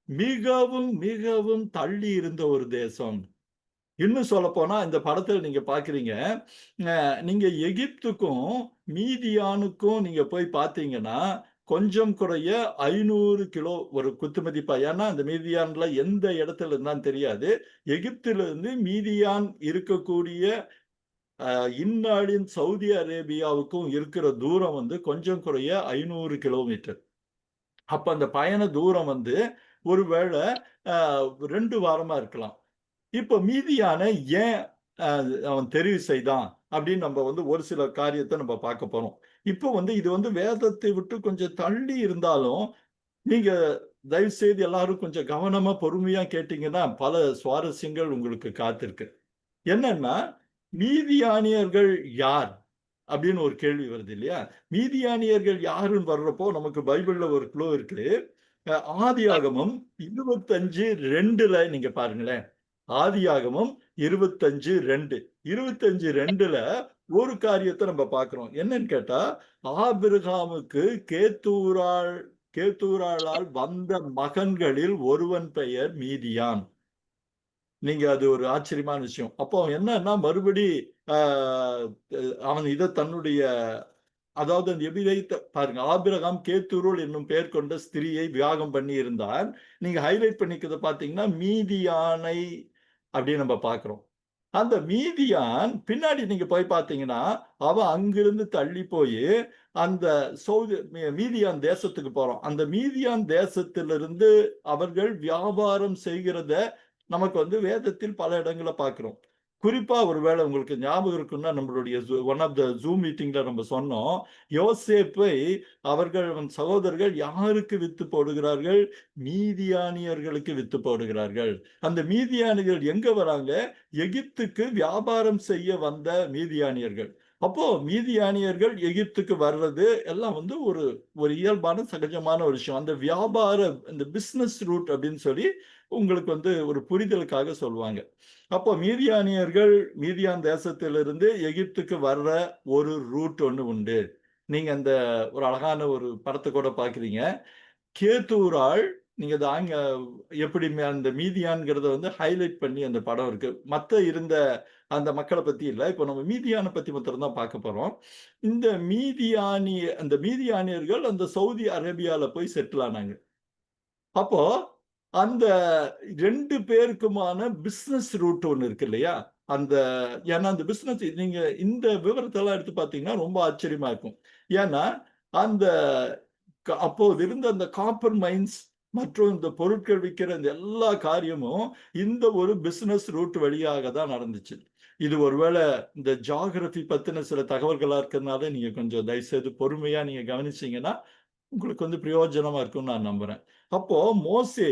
மிகவும், மிகவும் தள்ளி இருந்த ஒரு தேசம். இன்னும் சொல்லப்போனா இந்த படத்துல நீங்க பார்க்கிறீங்க, அ நீங்க எகிப்துக்கும், மீதியானுக்கும் நீங்க போய் பார்த்தீங்கன்னா, கொஞ்சம் குறைய 500 கிலோ ஒரு குத்துமதிப்பா. ஏன்னா, அந்த மீதியான்ல எந்த இடத்துல இருந்தான்னு தெரியாது. எகிப்திலிருந்து மீதியான் இருக்கக்கூடிய இந்நாளின் சவுதி அரேபியாவுக்கும் இருக்கிற தூரம் கொஞ்சம் குறைய 500 கிலோமீட்டர். அப்ப அந்த பயண தூரம் ஒருவேள அ 2 வாரமா இருக்கலாம். இப்ப மீதியான ஏன் அ அவன் தெரிவு செய்தான்? அப்படின்னு நம்ம ஒரு சில காரியத்த நம்ம பார்க்க போறோம். இப்போ இது வேதத்தை விட்டு கொஞ்சம் தள்ளி இருந்தாலும், நீங்க தயவு செய்து எல்லாரும் கொஞ்சம் கவனமா, பொறுமையா கேட்டீங்கன்னா, பல சுவாரஸ்யங்கள் உங்களுக்கு காத்திருக்கு. என்னன்னா, மீதியானியர்கள் யார்? அப்படின்னு ஒரு கேள்வி வருது இல்லையா? மீதியானியர்கள் யாருன்னு வர்றப்போ, நமக்கு பைபிள்ல ஒரு க்ளூ இருக்கு. ஆதியாகமம் 25:2 நீங்க பாருங்களேன். ஆதியாகமம் 25:2 25:2 ஒரு காரியத்தை நம்ம பார்க்கிறோம். என்னன்னு கேட்டா, ஆபிரகாமுக்கு கேத்தூராளால் வந்த மகன்களில் ஒருவன் பெயர் மீதியான். நீங்க அது ஒரு ஆச்சரியமான விஷயம். அப்போ என்னன்னா மறுபடி அவன் இதை தன்னுடைய அதாவது அந்த எபிரேயத்தை பாருங்க, ஆபிரகாம் கேத்தூருள் என்னும் பெயர் கொண்ட ஸ்திரியை விவாகம் பண்ணி இருந்தால், நீங்க ஹைலைட் பண்ணிக்கிறத பாத்தீங்கன்னா மீதியானை அப்படின்னு நம்ம பாக்குறோம். அந்த மீதியான் பின்னாடி நீங்க போய் பாத்தீங்கன்னா அவன் அங்கிருந்து தள்ளி போய் அந்த மீதியான் தேசத்துக்கு போறோம். அந்த மீதியான் தேசத்திலிருந்து அவர்கள் வியாபாரம் செய்கிறத நமக்கு வேதத்தில் பல இடங்களை பார்க்கிறோம். குறிப்பா ஒருவேளை உங்களுக்கு ஞாபகம் இருக்குன்னா, நம்மளுடைய ஒன் ஆஃப் த ஜூம் மீட்டிங்ல நம்ம சொன்னோம், யோசேப்பை அவர்கள் சகோதரர்கள் யாருக்கு வித்து போடுகிறார்கள்? மீதியானியர்களுக்கு வித்து போடுகிறார்கள். அந்த மீதியானியர்கள் எங்க வராங்க? எகிப்துக்கு வியாபாரம் செய்ய வந்த மீதியானியர்கள். அப்போ மீதியானியர்கள் எகிப்துக்கு வர்றது எல்லாம் ஒரு ஒரு இயல்பான சகஜமான ஒரு விஷயம். அந்த வியாபார இந்த பிசினஸ் ரூட் அப்படின்னு சொல்லி உங்களுக்கு ஒரு புரிதலுக்காக சொல்லுவாங்க. அப்போ மீதியானியர்கள் மீதியான் தேசத்திலிருந்து எகிப்துக்கு வர்ற ஒரு ரூட் ஒன்று உண்டு. நீங்க அந்த ஒரு அழகான ஒரு படத்தை கூட பாக்குறீங்க. கேத்தூராள் நீங்க எப்படி அந்த மீதியான்கிறத ஹைலைட் பண்ணி அந்த படம் இருக்கு. மத்த இருந்த அந்த மக்களை பத்தி இல்ல. இப்போ நம்ம மீதியான பத்தி மாத்திரம் தான் பார்க்க போறோம். இந்த அந்த மீதியானியர்கள் அந்த சவுதி அரேபியால போய் செட்டில் ஆனாங்க. அப்போ அந்த 2 பேருக்குமான பிசினஸ் ரூட் ஒண்ணு இருக்கு இல்லையா? ஏன்னா அந்த பிசினஸ் நீங்க இந்த விவரத்தெல்லாம் எடுத்து பார்த்தீங்கன்னா ரொம்ப ஆச்சரியமா இருக்கும். ஏன்னா அந்த அப்போது இருந்த அந்த காப்பர் மைன்ஸ் மற்றும் இந்த பொருட்கள் விற்கிற இந்த எல்லா காரியமும் இந்த ஒரு பிசினஸ் ரூட் வழியாக தான் நடந்துச்சு. இது ஒருவேளை இந்த ஜியோகிராஃபி பத்தின சில தகவல்களா இருக்கிறதுனால நீங்க கொஞ்சம் தயவுசெய்து பொறுமையா நீங்க கவனிச்சீங்கன்னா உங்களுக்கு பிரயோஜனமா இருக்கும்னு நான் நம்புறேன். அப்போ மோசே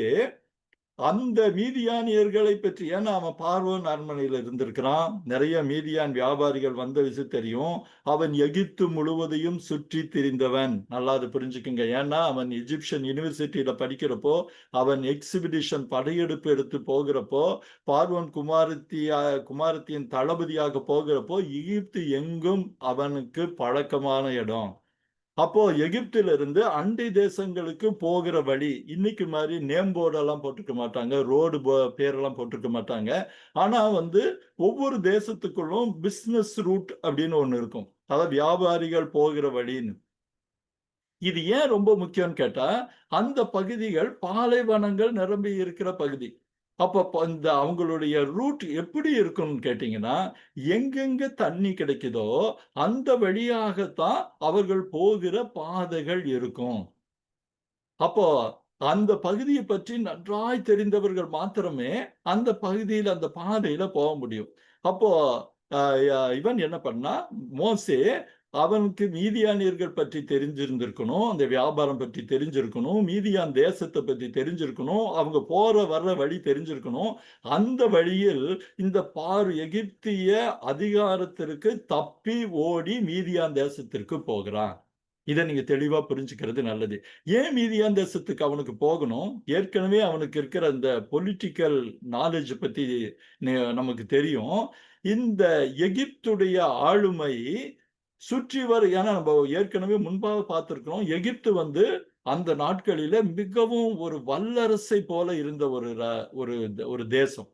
அந்த மீதியானியர்களை பற்றி, ஏன்னா அவன் பார்வோன் அரண்மனையில இருந்திருக்கிறான். நிறைய மீதியான் வியாபாரிகள் வந்த விஷயம் தெரியும். அவன் எகிப்து முழுவதையும் சுற்றி திரிந்தவன். நல்லா அது புரிஞ்சுக்குங்க. ஏன்னா அவன் எஜிப்சியன் யூனிவர்சிட்டியில படிக்கிறப்போ, அவன் எக்ஸிபிடிஷன் படையெடுப்பு எடுத்து போகிறப்போ, பார்வோன் குமாரத்தியின் தளபதியாக போகிறப்போ எகிப்து எங்கும் அவனுக்கு பழக்கமான இடம். அப்போ எகிப்தில இருந்து அண்டை தேசங்களுக்கு போகிற வழி இன்னைக்கு மாதிரி நேம் போர்டெல்லாம் போட்டுக்க மாட்டாங்க, ரோடு பேரெல்லாம் போட்டுக்க மாட்டாங்க. ஆனா ஒவ்வொரு தேசத்துக்குள்ளும் பிசினஸ் ரூட் அப்படின்னு ஒண்ணு இருக்கும். அதாவது வியாபாரிகள் போகிற வழின்னு. இது ஏன் ரொம்ப முக்கியம்னு கேட்டா, அந்த பகுதிகள் பாலைவனங்கள் நிரம்பி இருக்கிற பகுதி. அப்ப இந்த அவங்களுடைய ரூட் எப்படி இருக்கும்னு கேட்டீங்கன்னா, எங்கெங்க தண்ணி கிடைக்குதோ அந்த வழியாகத்தான் அவர்கள் போகிற பாதைகள் இருக்கும். அப்போ அந்த பகுதியை பற்றி நன்றாய் தெரிந்தவர்கள் மாத்திரமே அந்த பகுதியில் அந்த பாதையில போக முடியும். அப்போ இவன் என்ன பண்ணா, மோசே அவனுக்கு மீதியானியர்கள் பற்றி தெரிஞ்சிருந்திருக்கணும், அந்த வியாபாரம் பற்றி தெரிஞ்சிருக்கணும், மீதியான் தேசத்தை பற்றி தெரிஞ்சிருக்கணும், அவங்க வர்ற வழி தெரிஞ்சிருக்கணும். அந்த வழியில் இந்த எகிப்திய அதிகாரத்திற்கு தப்பி ஓடி மீதியான் தேசத்திற்கு போகிறான். இதை நீங்க தெளிவா புரிஞ்சுக்கிறது நல்லது. ஏன் மீதியான் தேசத்துக்கு அவனுக்கு போகணும்? ஏற்கனவே அவனுக்கு இருக்கிற அந்த பொலிட்டிக்கல் நாலேஜ் பத்தி நமக்கு தெரியும். இந்த எகிப்துடைய ஆளுமை சுற்றி ஏன்னா நம்ம ஏற்கனவே முன்பாக பார்த்திருக்கிறோம். எகிப்து அந்த நாட்களில மிகவும் ஒரு வல்லரசை போல இருந்த ஒரு தேசம்.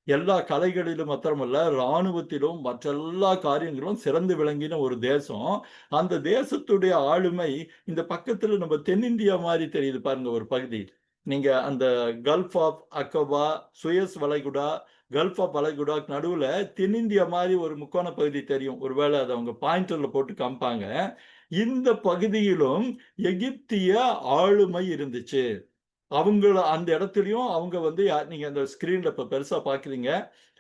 எல்லா கலைகளிலும் மாத்திரமல்ல, இராணுவத்திலும் மற்ற எல்லா காரியங்களும் சிறந்து விளங்கின ஒரு தேசம். அந்த தேசத்துடைய ஆளுமை இந்த பக்கத்துல நம்ம தென்னிந்தியா மாதிரி தெரியுது பாருங்க ஒரு பகுதி. நீங்க அந்த கல்ஃப் ஆஃப் அக்கபா, சுயஸ் வளைகுடா, கல்ஃப் ஆஃப் வளைகுடா நடுவுல தென்னிந்தியா மாதிரி ஒரு முக்கோண பகுதி தெரியும். ஒருவேளை அதை அவங்க பாயிண்டர்ல போட்டு காமிப்பாங்க. இந்த பகுதியிலும் எகிப்திய ஆளுமை இருந்துச்சு. அந்த இடத்துலயும் அவங்க நீங்க அந்த ஸ்கிரீன்ல இப்ப பெருசா பாக்குறீங்க.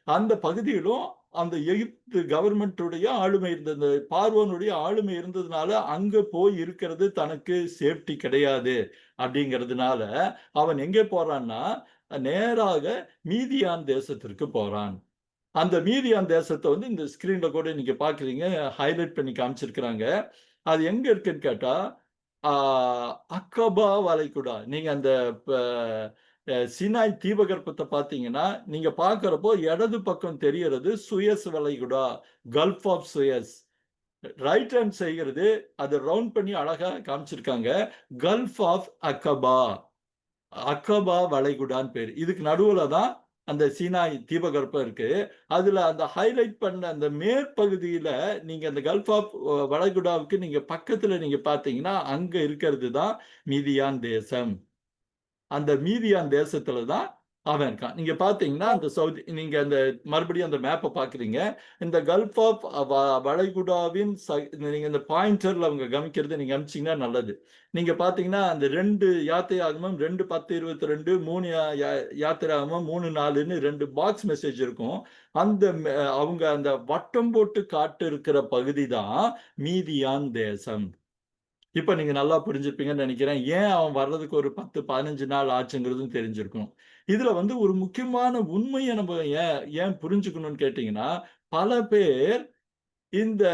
அந்த பகுதியிலும் அந்த எகிப்து கவர்மெண்டுடைய ஆளுமை இருந்தது, பார்வோனுடைய ஆளுமை இருந்ததுனால அங்க போய் இருக்கிறது தனக்கு சேஃப்டி கிடையாது. அப்படிங்கிறதுனால அவன் எங்கே போறான்னா, நேராக மீதியான் தேசத்திற்கு போறான். அந்த மீதியான் தேசத்தை இந்த ஸ்கிரீன்ல கூட நீங்க பாக்குறீங்க, ஹைலைட் பண்ணி காமிச்சிருக்கிறாங்க. அது எங்க இருக்குன்னு கேட்டா, அக்கபா வளைகுடா. நீங்க அந்த சினாய் தீபகற்பத்தை பார்த்தீங்கன்னா, நீங்க பார்க்கிறப்போ இடது பக்கம் தெரியறது சுயஸ் வளைகுடா, gulf of Suez. Right hand செய்கிறது, அது ரவுண்ட் பண்ணி அழகா காமிச்சிருக்காங்க. Gulf of Aqaba. அக்கபா வளைகுடான்னு பேரு. இதுக்கு நடுவுல தான் அந்த சீனாய் தீபகற்பம் இருக்கு. அதுல அந்த ஹைலைட் பண்ண அந்த மேற்பகுதியில நீங்க அந்த கல்ஃப் ஆஃப் வளைகுடாவுக்கு நீங்க பக்கத்துல நீங்க பார்த்தீங்கன்னா, அங்க இருக்கிறது தான் மீதியான் தேசம். அந்த மீதியான் தேசத்துல தான் அவன் இருக்கான். நீங்க பார்த்தீங்கன்னா, அந்த சவுதி நீங்க அந்த மறுபடியும் அந்த மேப்ப பார்க்குறீங்க. இந்த கல்ஃப் ஆஃப் வளைகுடாவின் நீங்க இந்த பாயிண்டர்ல அவங்க கவனிக்கிறத நீங்க கவனிச்சீங்கன்னா நல்லது. நீங்க பார்த்தீங்கன்னா, அந்த 2 யாத்திராகமம் 2:10-22, 3 யாத்திராகமம் 3:4ன்னு 2 பாக்ஸ் மெசேஜ் இருக்கும். அந்த அவங்க அந்த வட்டம் போட்டு காட்டு இருக்கிற பகுதி தான் மீதியான் தேசம். இப்ப நீங்க நல்லா புரிஞ்சிருப்பீங்கன்னு நினைக்கிறேன். ஏன் அவன் வர்றதுக்கு ஒரு 10, 15 நாள் ஆச்சுங்கிறதும் தெரிஞ்சிருக்கும். இதுல வந்து ஒரு முக்கியமான உண்மைய நம்ம ஏன் ஏன் புரிஞ்சுக்கணும்னு கேட்டீங்கன்னா, பல பேர் இந்த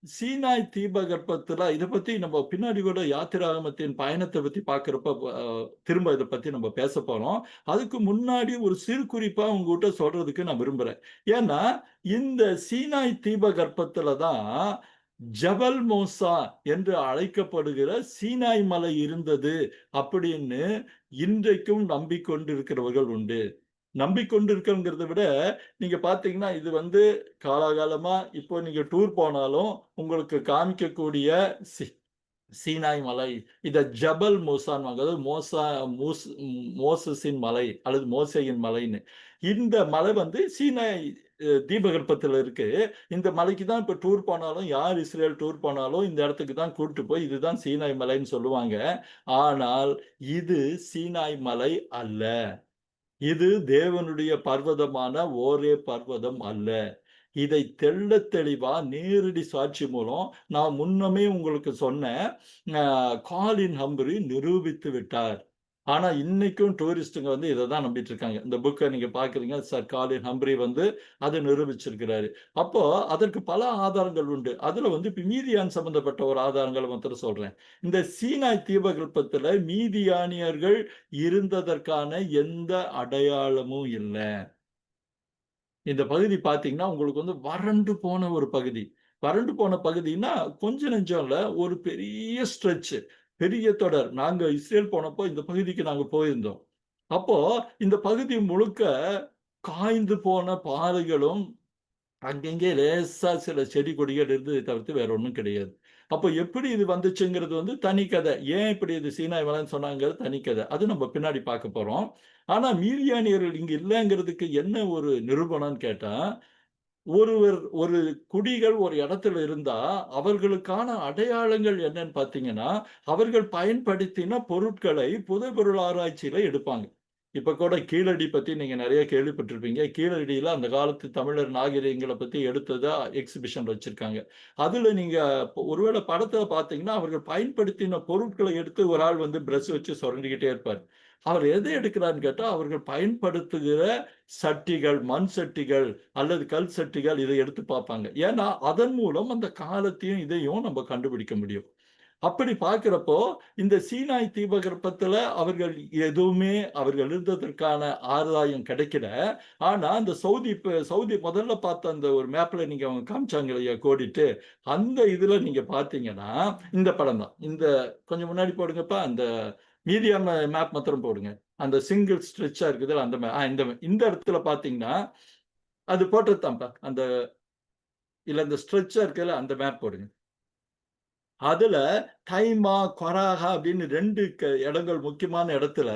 சீனாய் தீபகற்பத்துல இத பத்தி நம்ம பின்னாடி கூட யாத்திராகமத்தின் பயணத்த பத்தி பார்க்கிறப்ப திரும்ப இத பத்தி நம்ம பேசப் போறோம். அதுக்கு முன்னாடி ஒரு சிறு குறிப்பா உங்ககிட்ட சொல்றதுக்கு நான் விரும்புறேன். ஏன்னா, இந்த சீனாய் தீபகற்பத்துல தான் ஜபல் மோசா என்று அழைக்கப்படுகிற சீனாய் மலை இருந்தது அப்படின்னு இன்றைக்கும் நம்பிக்கொண்டிருக்கிறவர்கள் உண்டு. நம்பிக்கொண்டிருக்கிறங்கிறத விட நீங்க பார்த்தீங்கன்னா, இது வந்து காலாகாலமா இப்போ நீங்க டூர் போனாலும் உங்களுக்கு காமிக்கக்கூடிய சீனாய் மலை. இத ஜபல் மூசான்னுவாங்க. அதாவது மோசஸின் மலை அல்லது மோசேயின் மலைன்னு. இந்த மலை வந்து சீனாய் தீபகற்பத்துல இருக்கு. இந்த மலைக்கு தான் இப்ப டூர் போனாலும், யார் இஸ்ரேல் டூர் போனாலும் இந்த இடத்துக்கு தான் கூட்டிட்டு போய் இதுதான் சீனாய் மலைன்னு சொல்லுவாங்க. ஆனால் இது சீனாய் மலை அல்ல. இது தேவனுடைய பர்வதமான ஓரே பர்வதம் அல்ல. இதை தெள்ளத் தெளிவா நேரடி சாட்சி மூலம் நான் முன்னமே உங்களுக்கு சொன்னேன். காலின் ஹம்பரி நிரூபித்து விட்டார். ஆனா இன்னைக்கும் டூரிஸ்ட்டுங்க வந்து இத தான் நம்பிட்டு இருக்காங்க. இந்த புக்க நீங்க பார்க்குறீங்க. சர் காலின் ஹம்பரி வந்து அத நிரூபிச்சிருக்கிறாரு. அப்போ அதற்கு பல ஆதாரங்கள் உண்டு. அதுல வந்து இப்ப மீதியான் சம்பந்தப்பட்ட ஒரு ஆதாரங்கள மாத்திரம் சொல்றேன். இந்த சீனாய் தீபகற்பத்துல மீதியானியர்கள் இருந்ததற்கான எந்த அடையாளமும் இல்ல. இந்த பகுதி பார்த்தீங்கன்னா, உங்களுக்கு வந்து வறண்டு போன ஒரு பகுதி. வறண்டு போன பகுதின்னா, கொஞ்சம் நெஞ்சம் இல்ல. ஒரு பெரிய ஸ்ட்ரெச். பெரிய தொடர். நாங்க இஸ்ரேல் போனப்போ இந்த பகுதிக்கு நாங்க போயிருந்தோம். அப்போ இந்த பகுதி முழுக்க காய்ந்து போன பாறைகளும், அங்கங்கே லேசா சில செடி கொடிகள் இருந்ததை தவிர்த்து வேற ஒண்ணும் கிடையாது. அப்போ எப்படி இது வந்துச்சுங்கிறது வந்து தனி கதை. ஏன் இப்படி இது சீனாய் மலைன்னு சொன்னாங்கிறது தனி கதை. அது நம்ம பின்னாடி பார்க்க போறோம். ஆனா மீதியானியர்கள் இங்க இல்லங்கிறதுக்கு என்ன ஒரு நிரூபணம்னு கேட்டா, ஒரு குடிகள் ஒரு இடத்துல இருந்தா, அவர்களுக்கான அடையாளங்கள் என்னன்னு பார்த்தீங்கன்னா, அவர்கள் பயன்படுத்தின பொருட்களை புதைபொருள் ஆராய்ச்சியில எடுப்பாங்க. இப்ப கூட கீழடி பத்தி நீங்க நெறைய கேள்விப்பட்டிருப்பீங்க. கீழடியில அந்த காலத்து தமிழர் நாகரீகங்கள பத்தி எடுத்ததா எக்ஸிபிஷன் வச்சிருக்காங்க. அதுல நீங்க ஒருவேள படத்துல பார்த்தீங்கன்னா, அவர்கள் பயன்படுத்தின பொருட்கள எடுத்து ஒரு ஆள் வந்து பிரஷ் வச்சு சொரண்டிக்கிட்டே இருப்பாரு. அவர் எத எடுக்கிறார்ன்னு கேட்டா, அவர்கள் பயன்படுத்துகிற சட்டிகள், மண் சட்டிகள் அல்லது கல் சட்டிகள் இதை எடுத்து பார்ப்பாங்க. ஏன்னா, அதன் மூலம் அந்த காலத்தையும், இதையும் நம்ம கண்டுபிடிக்க முடியும். அப்படி பார்க்கிறப்போ, இந்த சீனாய் தீபகற்பத்துல எதுவுமே அவர்கள் இருந்ததற்கான ஆதாயம் கிடைக்கல. ஆனா, அந்த சவுதி முதல்ல பார்த்த அந்த ஒரு மேப்ல நீங்க அவங்க காமிச்சாங்க இல்லையா கோடிட்டு, அந்த இதுல நீங்க பார்த்தீங்கன்னா, இந்த படம் தான். இந்த கொஞ்சம் முன்னாடி போடுங்கப்பா. அந்த மீடியா மேப் மாத்திரம் போடுங்க. அந்த சிங்கிள் ஸ்ட்ரெச்சா இருக்குதுல்ல அந்த இந்த இடத்துல பார்த்தீங்கன்னா, அது போட்டது தான்ப்பா. இல்ல இந்த ஸ்ட்ரெச்சா இருக்குல்ல அந்த மேப் போடுங்க. அதுல தைமா, கொராகா அப்படின்னு 2 இடங்கள் முக்கியமான இடத்துல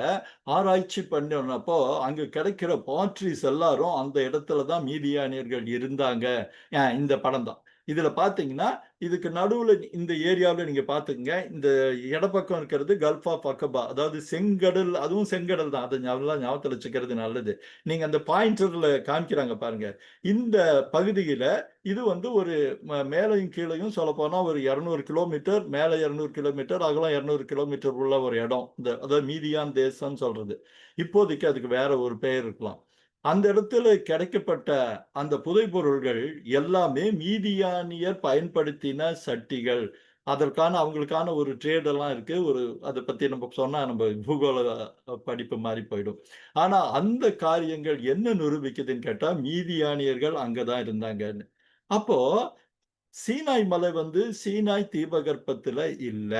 ஆராய்ச்சி பண்ணப்போ, அங்க கிடைக்கிற பாட்ரீஸ் எல்லாரும் அந்த இடத்துல தான் மீதியானியர்கள் இருந்தாங்க. இந்த படம் தான். இதுல பார்த்தீங்கன்னா, இதுக்கு நடுவுல இந்த ஏரியாவுல நீங்க பார்த்துக்கங்க. இந்த இடப்பக்கம் இருக்கிறது கல்ஃப் ஆஃப் அக்கபா. அதாவது செங்கடல், அதுவும் செங்கடல் தான். அத நல்லா ஞாபகத்துல வச்சுக்கிறது நல்லது. நீங்க அந்த பாயிண்டர்ல காமிக்கிறாங்க பாருங்க. இந்த பகுதியில இது வந்து ஒரு மேலையும் கீழையும் சொல்லப்போனா ஒரு 200 கிலோமீட்டர், மேல 200 கிலோமீட்டர், அகலம் 200 கிலோமீட்டர் உள்ள ஒரு இடம். அதாவது மீதியான் தேசம்னு சொல்றது. இப்போதைக்கு அதுக்கு வேற ஒரு பெயர் இருக்கலாம். அந்த இடத்துல கிடைக்கப்பட்ட அந்த புதைபொருள்கள் எல்லாமே மீதியானியர் பயன்படுத்தின சட்டிகள், அதற்கான அவங்களுக்கான ஒரு ட்ரேட் எல்லாம் இருக்கு. அத பத்தி நம்ம சொன்னா நம்ம பூகோள படிப்பு மாரி போயிடும். ஆனா அந்த காரியங்கள் என்ன நிரூபிக்குதுன்னு கேட்டா, மீதியானியர்கள் அங்க தான் இருந்தாங்கன்னு. அப்போ சீனாய் மலை சீனாய் தீபகற்பத்துல இல்ல.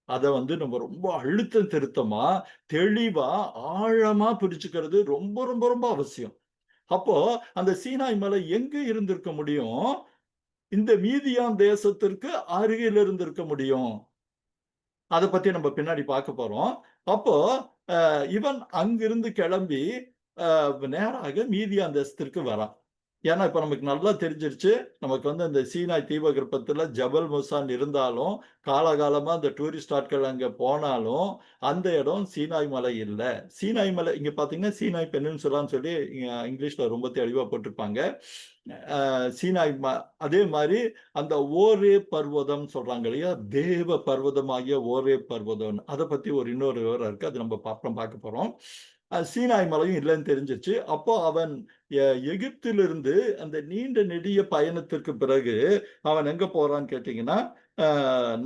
அத நம்ம ரொம்ப அழுத்தம் திருத்தமா, தெளிவா, ஆழமா பிரிச்சுக்கிறது ரொம்ப ரொம்ப ரொம்ப அவசியம். அப்போ அந்த சீனாய் மலை எங்க இருந்திருக்க முடியும்? இந்த மீதியான் தேசத்திற்கு அருகில் இருந்திருக்க முடியும். அத பத்தி நம்ம பின்னாடி பார்க்க போறோம். அப்போ இவன் அங்கிருந்து கிளம்பி நேராக மீதியான் தேசத்திற்கு வரான். ஏன்னா, இப்ப நமக்கு நல்லா தெரிஞ்சிருச்சு. நமக்கு அந்த சீனாய் தீபகற்பத்துல ஜபல் முசான் இருந்தாலும், காலாகாலமா அந்த டூரிஸ்ட் ஆட்கள் அங்க போனாலும், அந்த இடம் சீனாய் மலை இல்ல. சீனாய் மலை இங்க பார்த்தீங்கன்னா, சீனாய் பெனின்சுலான்னு சொல்லி இங்கிலீஷ்ல ரொம்ப தெளிவா போட்டிருப்பாங்க. சீனாய் அதே மாரி அந்த ஓரே பர்வதம் சொல்றாங்க இல்லையா? தேவ பர்வதமாகிய ஓரே பர்வதம்ன்னு. அத பத்தி இன்னொரு விவரம் இருக்கு. அது நம்ம அப்புறம் பார்க்க போறோம். சீனாய் மலையும் இல்லன்னு தெரிஞ்சிருச்சு. அப்போ அவன் எகிப்திலிருந்து அந்த நீண்ட நெடிய பயணத்திற்கு பிறகு அவன் எங்க போறான்னு கேட்டீங்கன்னா,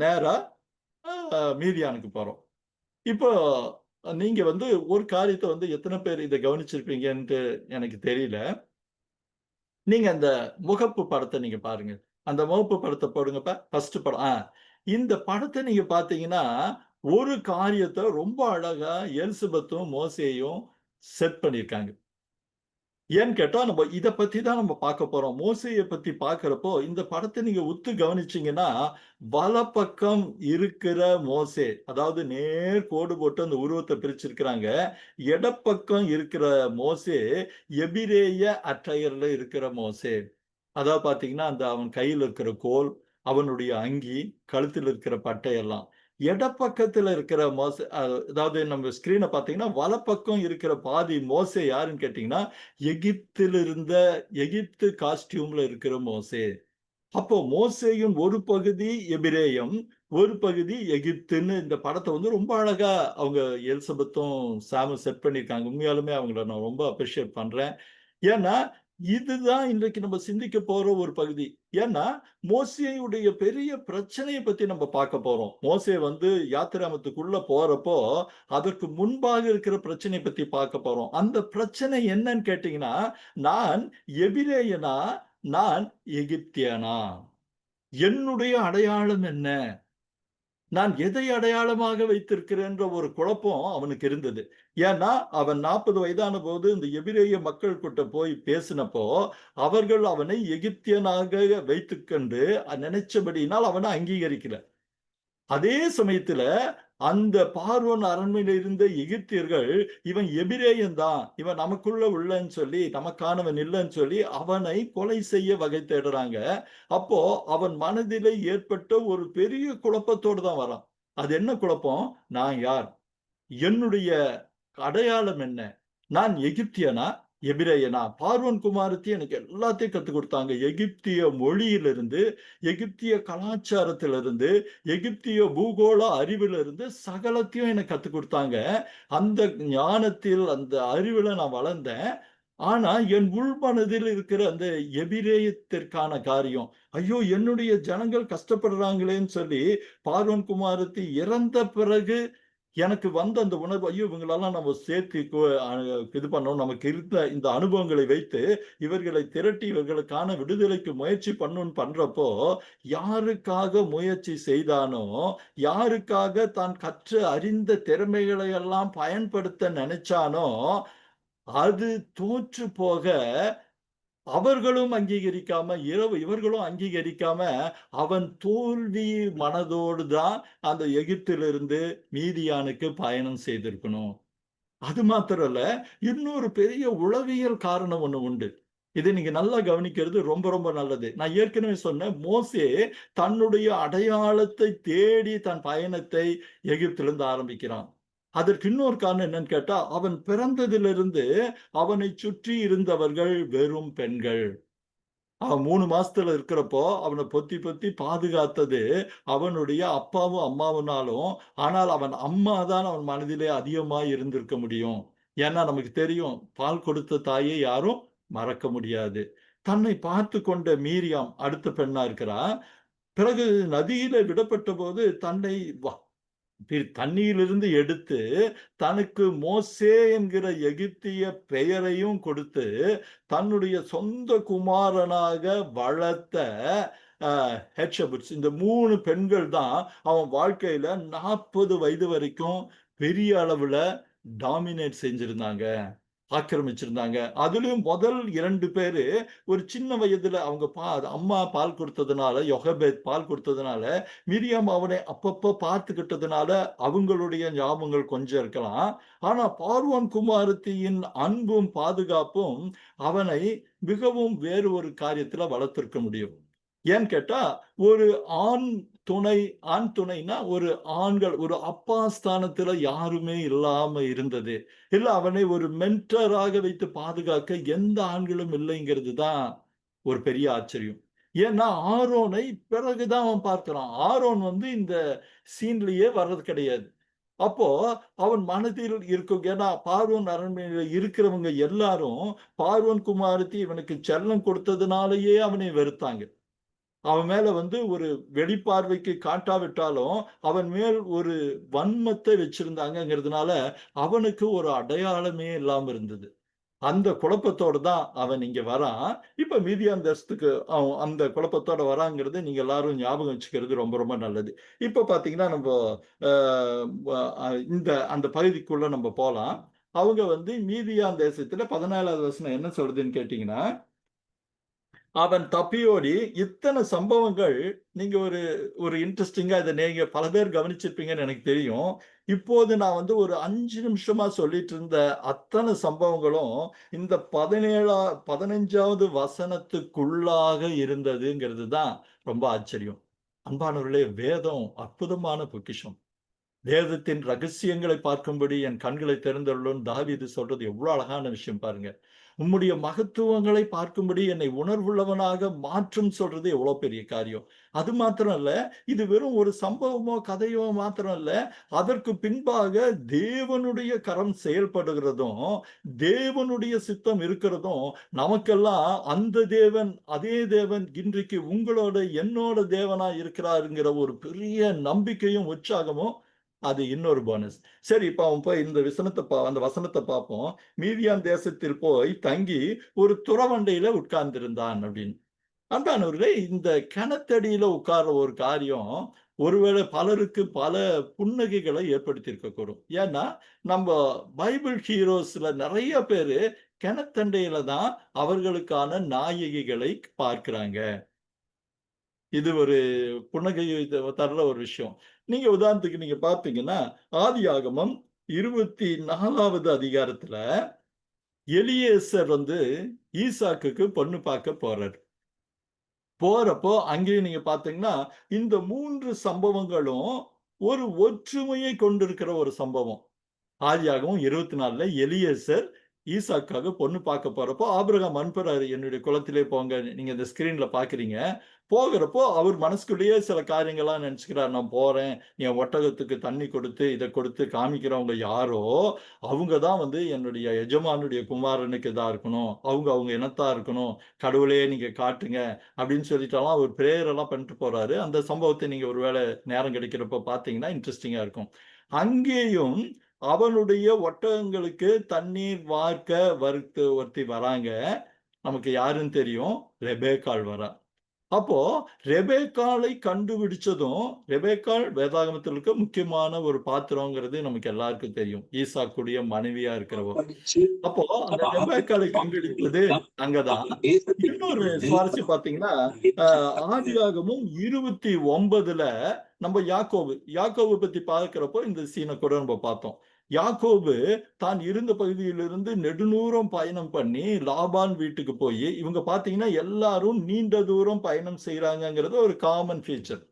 நேரா மீதியானுக்கு போறோம். இப்போ நீங்க ஒரு காரியத்த எத்தன பேர் இத கவனிச்சிருப்பீங்கன்ட்டு எனக்கு தெரியல. நீங்க அந்த முகப்பு படத்த நீங்க பாருங்க. அந்த முகப்பு படத்த போடுங்கப்பா. ஃபர்ஸ்ட் படம். இந்த படத்த நீங்க பார்த்தீங்கன்னா, ஒரு காரியத்த ரொம்ப அழகா எலிசபெத்தும், மோசேயும் செட் பண்ணியிருக்காங்க. ஏன்னு கேட்டா, நம்ம இத பத்தி தான் நம்ம பார்க்க போறோம். மோசேய பத்தி பார்க்கிறப்போ, இந்த படத்த நீங்க உத்து கவனிச்சீங்கன்னா, வலப்பக்கம் இருக்கிற மோசே, அதாவது நேர் கோடு போட்டு அந்த உருவத்த பிரிச்சிருக்கிறாங்க. இடப்பக்கம் இருக்கிற மோசே, எபிரேய அட்டையர்ல இருக்கிற மோசே. அதாவது பார்த்தீங்கன்னா, அவன் கையில இருக்கிற கோல், அவனுடைய அங்கி, கழுத்தில் இருக்கிற பட்டை எல்லாம். இடப்பக்கத்துல இருக்கிற அதாவது நம்ம ஸ்கிரீன பார்த்தீங்கன்னா, வலப்பக்கம் இருக்கிற பாதி மோசே யாருன்னு கேட்டீங்கன்னா, எகிப்து காஸ்டியூம்ல இருக்கிற மோசே. அப்போ மோசேயின் ஒரு பகுதி எபிரேயம், ஒரு பகுதி எகிப்துன்னு இந்த படத்த ரொம்ப அழகா அவங்க எலிசபெத்தும், சாமும் செட் பண்ணியிருக்காங்க. உண்மையாலுமே அவங்கள நான் ரொம்ப அப்ரிஷியேட் பண்றேன். ஏன்னா, இதுதான் இன்றைக்கு நம்ம சிந்திக்க போற ஒரு பகுதி. ஏன்னா, மோசேயுடைய பெரிய பிரச்சனைய பத்தி நம்ம பார்க்க போறோம். மோசே யாத்திராமத்துக்குள்ள போறப்போ, அதற்கு முன்பாக இருக்கிற பிரச்சனைய பத்தி பார்க்க போறோம். அந்த பிரச்சனை என்னன்னு கேட்டீங்கன்னா, நான் எபிரேயனா? நான் எகிப்தியனா? என்னுடைய அடையாளம் என்ன? நான் எதை அடையாளமாக வைத்திருக்கிறேன்ற ஒரு குழப்பம் அவனுக்கு இருந்தது. ஏன்னா, அவன் 40 வயதான போது இந்த எபிரேய மக்கள் கிட்ட போய் பேசினப்போ, அவர்கள் அவனை எகிப்தியனாக வைத்துக்கொண்டு நினைச்சபடியினால் அவனை அங்கீகரிக்கல. அதே சமயத்துல அந்த பார்வோன் அரண்மனையில இருந்த எகிப்தியர்கள், இவன் எபிரேயன் தான், இவன் நமக்குள்ள உள்ளன்னு சொல்லி, நமக்கானவன் இல்லன்னு சொல்லி அவனை கொலை செய்ய வகை தேடுறாங்க. அப்போ அவன் மனதிலே ஏற்பட்ட ஒரு பெரிய குழப்பத்தோடு தான் வரான். அது என்ன குழப்பம்? நான் யார்? என்னுடைய அடையாளம் என்ன? நான் எகிப்தியனா? எபிரேயனா? பார்வோன் குமாரத்தி எனக்கு எல்லாத்தையும் கத்துக் குடுத்தாங்க. எகிப்திய மொழியிலிருந்து, எகிப்திய கலாச்சாரத்திலிருந்து, எகிப்திய பூகோள அறிவிலிருந்து சகலத்தையும் எனக்கு கத்துக் குடுத்தாங்க. அந்த ஞானத்தில், அந்த அறிவுல நான் வளர்ந்தேன். ஆனா, என் உள்மனதில் இருக்கிற அந்த எபிரேயத்திற்கான காரியம், ஐயோ! என்னுடைய ஜனங்கள் கஷ்டப்படுறாங்களேன்னு சொல்லி, பார்வோன் குமாரத்தி இறந்த பிறகு எனக்கு வந்த அந்த உணர்வு, ஐயோ! இவங்களெல்லாம் நம்ம சேர்த்து இது பண்ணணும். நமக்கு இருந்த இந்த அனுபவங்களை வைத்து, இவர்களை திரட்டி இவர்களுக்கான விடுதலைக்கு முயற்சி பண்ணணும்னு பண்றப்போ, யாருக்காக முயற்சி செய்தானோ, யாருக்காக தான் கற்று அறிந்த திறமைகளை எல்லாம் பயன்படுத்த நினைச்சானோ, அது தோற்று போக அவர்களும் அங்கீகரிக்காம, இவர்களும் அங்கீகரிக்காம, அவன் தோல்வி மனதோடு தான் அந்த எகிப்திலிருந்து மீதியானுக்கு பயணம் செய்திருக்கணும். அது மாத்திரம் இல்ல, இன்னொரு பெரிய உளவியல் காரணம் ஒண்ணு உண்டு. இதை நீங்க நல்லா கவனிக்கிறது ரொம்ப ரொம்ப நல்லது. நான் ஏற்கனவே சொன்னேன், மோசே தன்னுடைய அடையாளத்தை தேடி தன் பயணத்தை எகிப்திலிருந்து ஆரம்பிக்கிறான். அதற்கு இன்னொரு காரணம் என்னன்னு கேட்டா, அவன் பிறந்ததிலிருந்து அவனைச் சுற்றி இருந்தவர்கள் வெறும் பெண்கள். அவன் 3 மாசத்துல இருக்கிறப்போ, அவன பொத்தி பொத்தி பாதுகாத்தது அவனுடைய அப்பாவும், அம்மாவுனாலும். ஆனால் அவன் அம்மா தான் அவன் மனதிலே அதிகமாய் இருந்திருக்க முடியும். ஏன்னா நமக்கு தெரியும், பால் கொடுத்த தாயை யாரும் மறக்க முடியாது. தன்னை பார்த்துக் கொண்ட மீரியாம் அடுத்த பெண்ணா இருக்கிறா. பிறகு நதியில விடப்பட்ட போது தன்னை தண்ணீரிலிருந்து எடுத்து தனக்கு மோசே என்கிற எகிப்திய பெயரையும் கொடுத்து தன்னுடைய சொந்த குமாரனாக வளர்த்த ஹெட்ஷபுட்ஸ், இந்த 3 பெண்கள் தான் அவன் வாழ்க்கையில 40 வயது வரைக்கும் பெரிய அளவுல டாமினேட் செஞ்சிருந்தாங்க, ஆக்கிரமிச்சிருந்தாங்க. அதுலயும் முதல் 2 பேரு ஒரு சின்ன வயதுல அவங்க அம்மா பால் கொடுத்ததுனால, யோகபேத் பால் கொடுத்ததுனால, மிரியாம் அவனை அப்பப்ப பார்த்துக்கிட்டதுனால அவங்களுடைய ஞாபகங்கள் கொஞ்சம் இருக்கலாம். ஆனா பார்வோன் குமாரத்தியின் அன்பும் பாதுகாப்பும் அவனை மிகவும் வேறு ஒரு காரியத்துல வளர்த்திருக்க முடியும். ஏன்னு கேட்டா, ஒரு ஆண் ஆண் துணைனா ஒரு ஆண்கள் ஒரு அப்பா ஸ்தானத்துல யாருமே இல்லாம இருந்தது. இல்ல அவனை ஒரு மென்டராக வைத்து பாதுகாக்க எந்த ஆண்களும் இல்லைங்கிறது தான் ஒரு பெரிய ஆச்சரியம். ஏன்னா ஆரோனை பிறகுதான் அவன் பார்க்கிறான். ஆரோன் இந்த சீன்லயே வர்றது கிடையாது. அப்போ அவன் மனதில் இருக்கும். ஏன்னா பார்வோன் அரண்மனையில இருக்கிறவங்க எல்லாரும் பார்வோன் குமாரத்தி இவனுக்கு செல்லம் கொடுத்ததுனாலேயே அவனை வெறுத்தாங்க. அவன் மேல ஒரு வெளிப்பார்வைக்கு காட்டாவிட்டாலும் அவன் மேல் ஒரு வன்மத்தை வச்சிருந்தாங்கங்கிறதுனால அவனுக்கு ஒரு அடையாளமே இல்லாம இருந்தது. அந்த குழப்பத்தோட தான் அவன் இங்க வரான். இப்ப மீதியான் தேசத்துக்கு அவன் அந்த குழப்பத்தோட வராங்கிறத நீங்க எல்லாரும் ஞாபகம் வச்சுக்கிறது ரொம்ப ரொம்ப நல்லது. இப்ப பாத்தீங்கன்னா நம்ம அந்த பகுதிக்குள்ள நம்ம போலாம். அவங்க மீதியான் தேசத்துல 14வது வசனம் என்ன சொல்றதுன்னு கேட்டீங்கன்னா, அவன் தப்பியோடி இத்தனை சம்பவங்கள். நீங்க ஒரு ஒரு இன்ட்ரெஸ்டிங்கா இதை நீங்க பல பேர் கவனிச்சிருப்பீங்கன்னு எனக்கு தெரியும். இப்போது நான் ஒரு 5 நிமிஷமா சொல்லிட்டு இருந்த அத்தனை சம்பவங்களும் இந்த 15வது வசனத்துக்குள்ளாக இருந்ததுங்கிறது தான் ரொம்ப ஆச்சரியம். அன்பானவர்களே, வேதம் அற்புதமான பொக்கிஷம். வேதத்தின் ரகசியங்களை பார்க்கும்படி என் கண்களை திறந்தருளும் தாவீது சொல்றது எவ்வளவு அழகான விஷயம் பாருங்க. உம்முடைய மகத்துவங்களை பார்க்கும்படி என்னை உணர்வுள்ளவனாக மாற்றும் சொல்றது எவ்வளவு பெரிய காரியம். அது மாத்திரம் இல்ல, இது வெறும் ஒரு சம்பவமோ கதையோ மாத்திரம் இல்ல, அதற்கு பின்பாக தேவனுடைய கரம் செயல்படுகிறதும் தேவனுடைய சித்தம் இருக்கிறதும் நமக்கெல்லாம் அந்த தேவன், அதே தேவன் இன்றைக்கு உங்களோட என்னோட தேவனா இருக்கிறாருங்கிற ஒரு பெரிய நம்பிக்கையும் உற்சாகமும் அது இன்னொரு போனஸ். சரி, இப்ப அவன் போய் இந்த அந்த வசனத்தை பார்ப்போம். மீதியான் தேசத்தில் போய் தங்கி ஒரு துறவண்டையில உட்கார்ந்திருந்தான் அப்படின்னு. அன்பானவர்களே, இந்த கிணத்தடியில உட்கார்ற ஒரு காரியம் ஒருவேளை பலருக்கு பல புன்னகைகளை ஏற்படுத்தி இருக்கக்கூடும். ஏன்னா நம்ம பைபிள் ஹீரோஸ்ல நிறைய பேரு கிணத்தண்டையில தான் அவர்களுக்கான நாயகிகளை பார்க்கிறாங்க. இது ஒரு புன்னகை தர்ற ஒரு விஷயம். நீங்க உதாரணத்துக்கு நீங்க பார்த்தீங்கன்னா, ஆதியாகமம் 24வது அதிகாரத்துல எலியேசர் ஈசாக்குக்கு பொண்ணு பார்க்க போறாரு. போறப்போ அங்கேயும் நீங்க பார்த்தீங்கன்னா, இந்த 3 சம்பவங்களும் ஒரு ஒற்றுமையை கொண்டிருக்கிற ஒரு சம்பவம். ஆதியாகமம் 24ல எலியேசர் ஈசாக்காக பொண்ணு பார்க்க போறப்போ ஆபிரகாம் அனுப்புறாரு, என்னுடைய குலத்திலே போங்க. நீங்க இந்த ஸ்கிரீன்ல பாக்குறீங்க. போகிறப்போ அவர் மனசுக்குள்ளேயே சில காரியங்கள்லாம் நினைச்சுக்கிறார். நான் போறேன், என் ஒட்டகத்துக்கு தண்ணி கொடுத்து இதை கொடுத்து காமிக்கிறவங்க யாரோ அவங்க தான் என்னுடைய எஜமானுடைய குமாரனுக்கு இதா இருக்கணும், அவங்க இனத்தா இருக்கணும், கடவுளே நீங்க காட்டுங்க அப்படின்னு சொல்லிட்டாலாம் அவர் பிரேயர் எல்லாம் பண்ணிட்டு போறாரு. அந்த சம்பவத்தை நீங்க ஒருவேளை நேரம் கிடைக்கிறப்ப பாத்தீங்கன்னா இன்ட்ரெஸ்டிங்கா இருக்கும். அங்கேயும் அவனுடைய ஒட்டகங்களுக்கு தண்ணீர் வார்க்க ஒருத்தி வராங்க. நமக்கு யாருன்னு தெரியும், ரெபேக்காள் வரா. அப்போ ரெபேக்காளை கண்டுபிடிச்சதும், ரெபேக்காள் வேதாகமத்தில் இருக்க முக்கியமான ஒரு பாத்திரங்கிறது நமக்கு எல்லாருக்கும் தெரியும். ஈசாக்குடைய மனைவியா இருக்கிறவோ. அப்போ அந்த ரெபேக்காளை கண்டுபிடித்தது அங்கதான். இன்னொரு சுவாரஸ்யம் பாத்தீங்கன்னா, ஆதியாகமும் 29ல நம்ம யாக்கோபு பத்தி பார்க்கிறப்போ இந்த சீனை கூட நம்ம பார்த்தோம். யாக்கோபு தான் இருந்த பகுதியிலிருந்து நெடுநூறம் பயணம் பண்ணி லாபான் வீட்டுக்கு போய், இவங்க பாத்தீங்கன்னா எல்லாரும் நீண்ட தூரம் பயணம் செய்யறாங்கிறது ஒரு காமன் ஃபீச்சர்.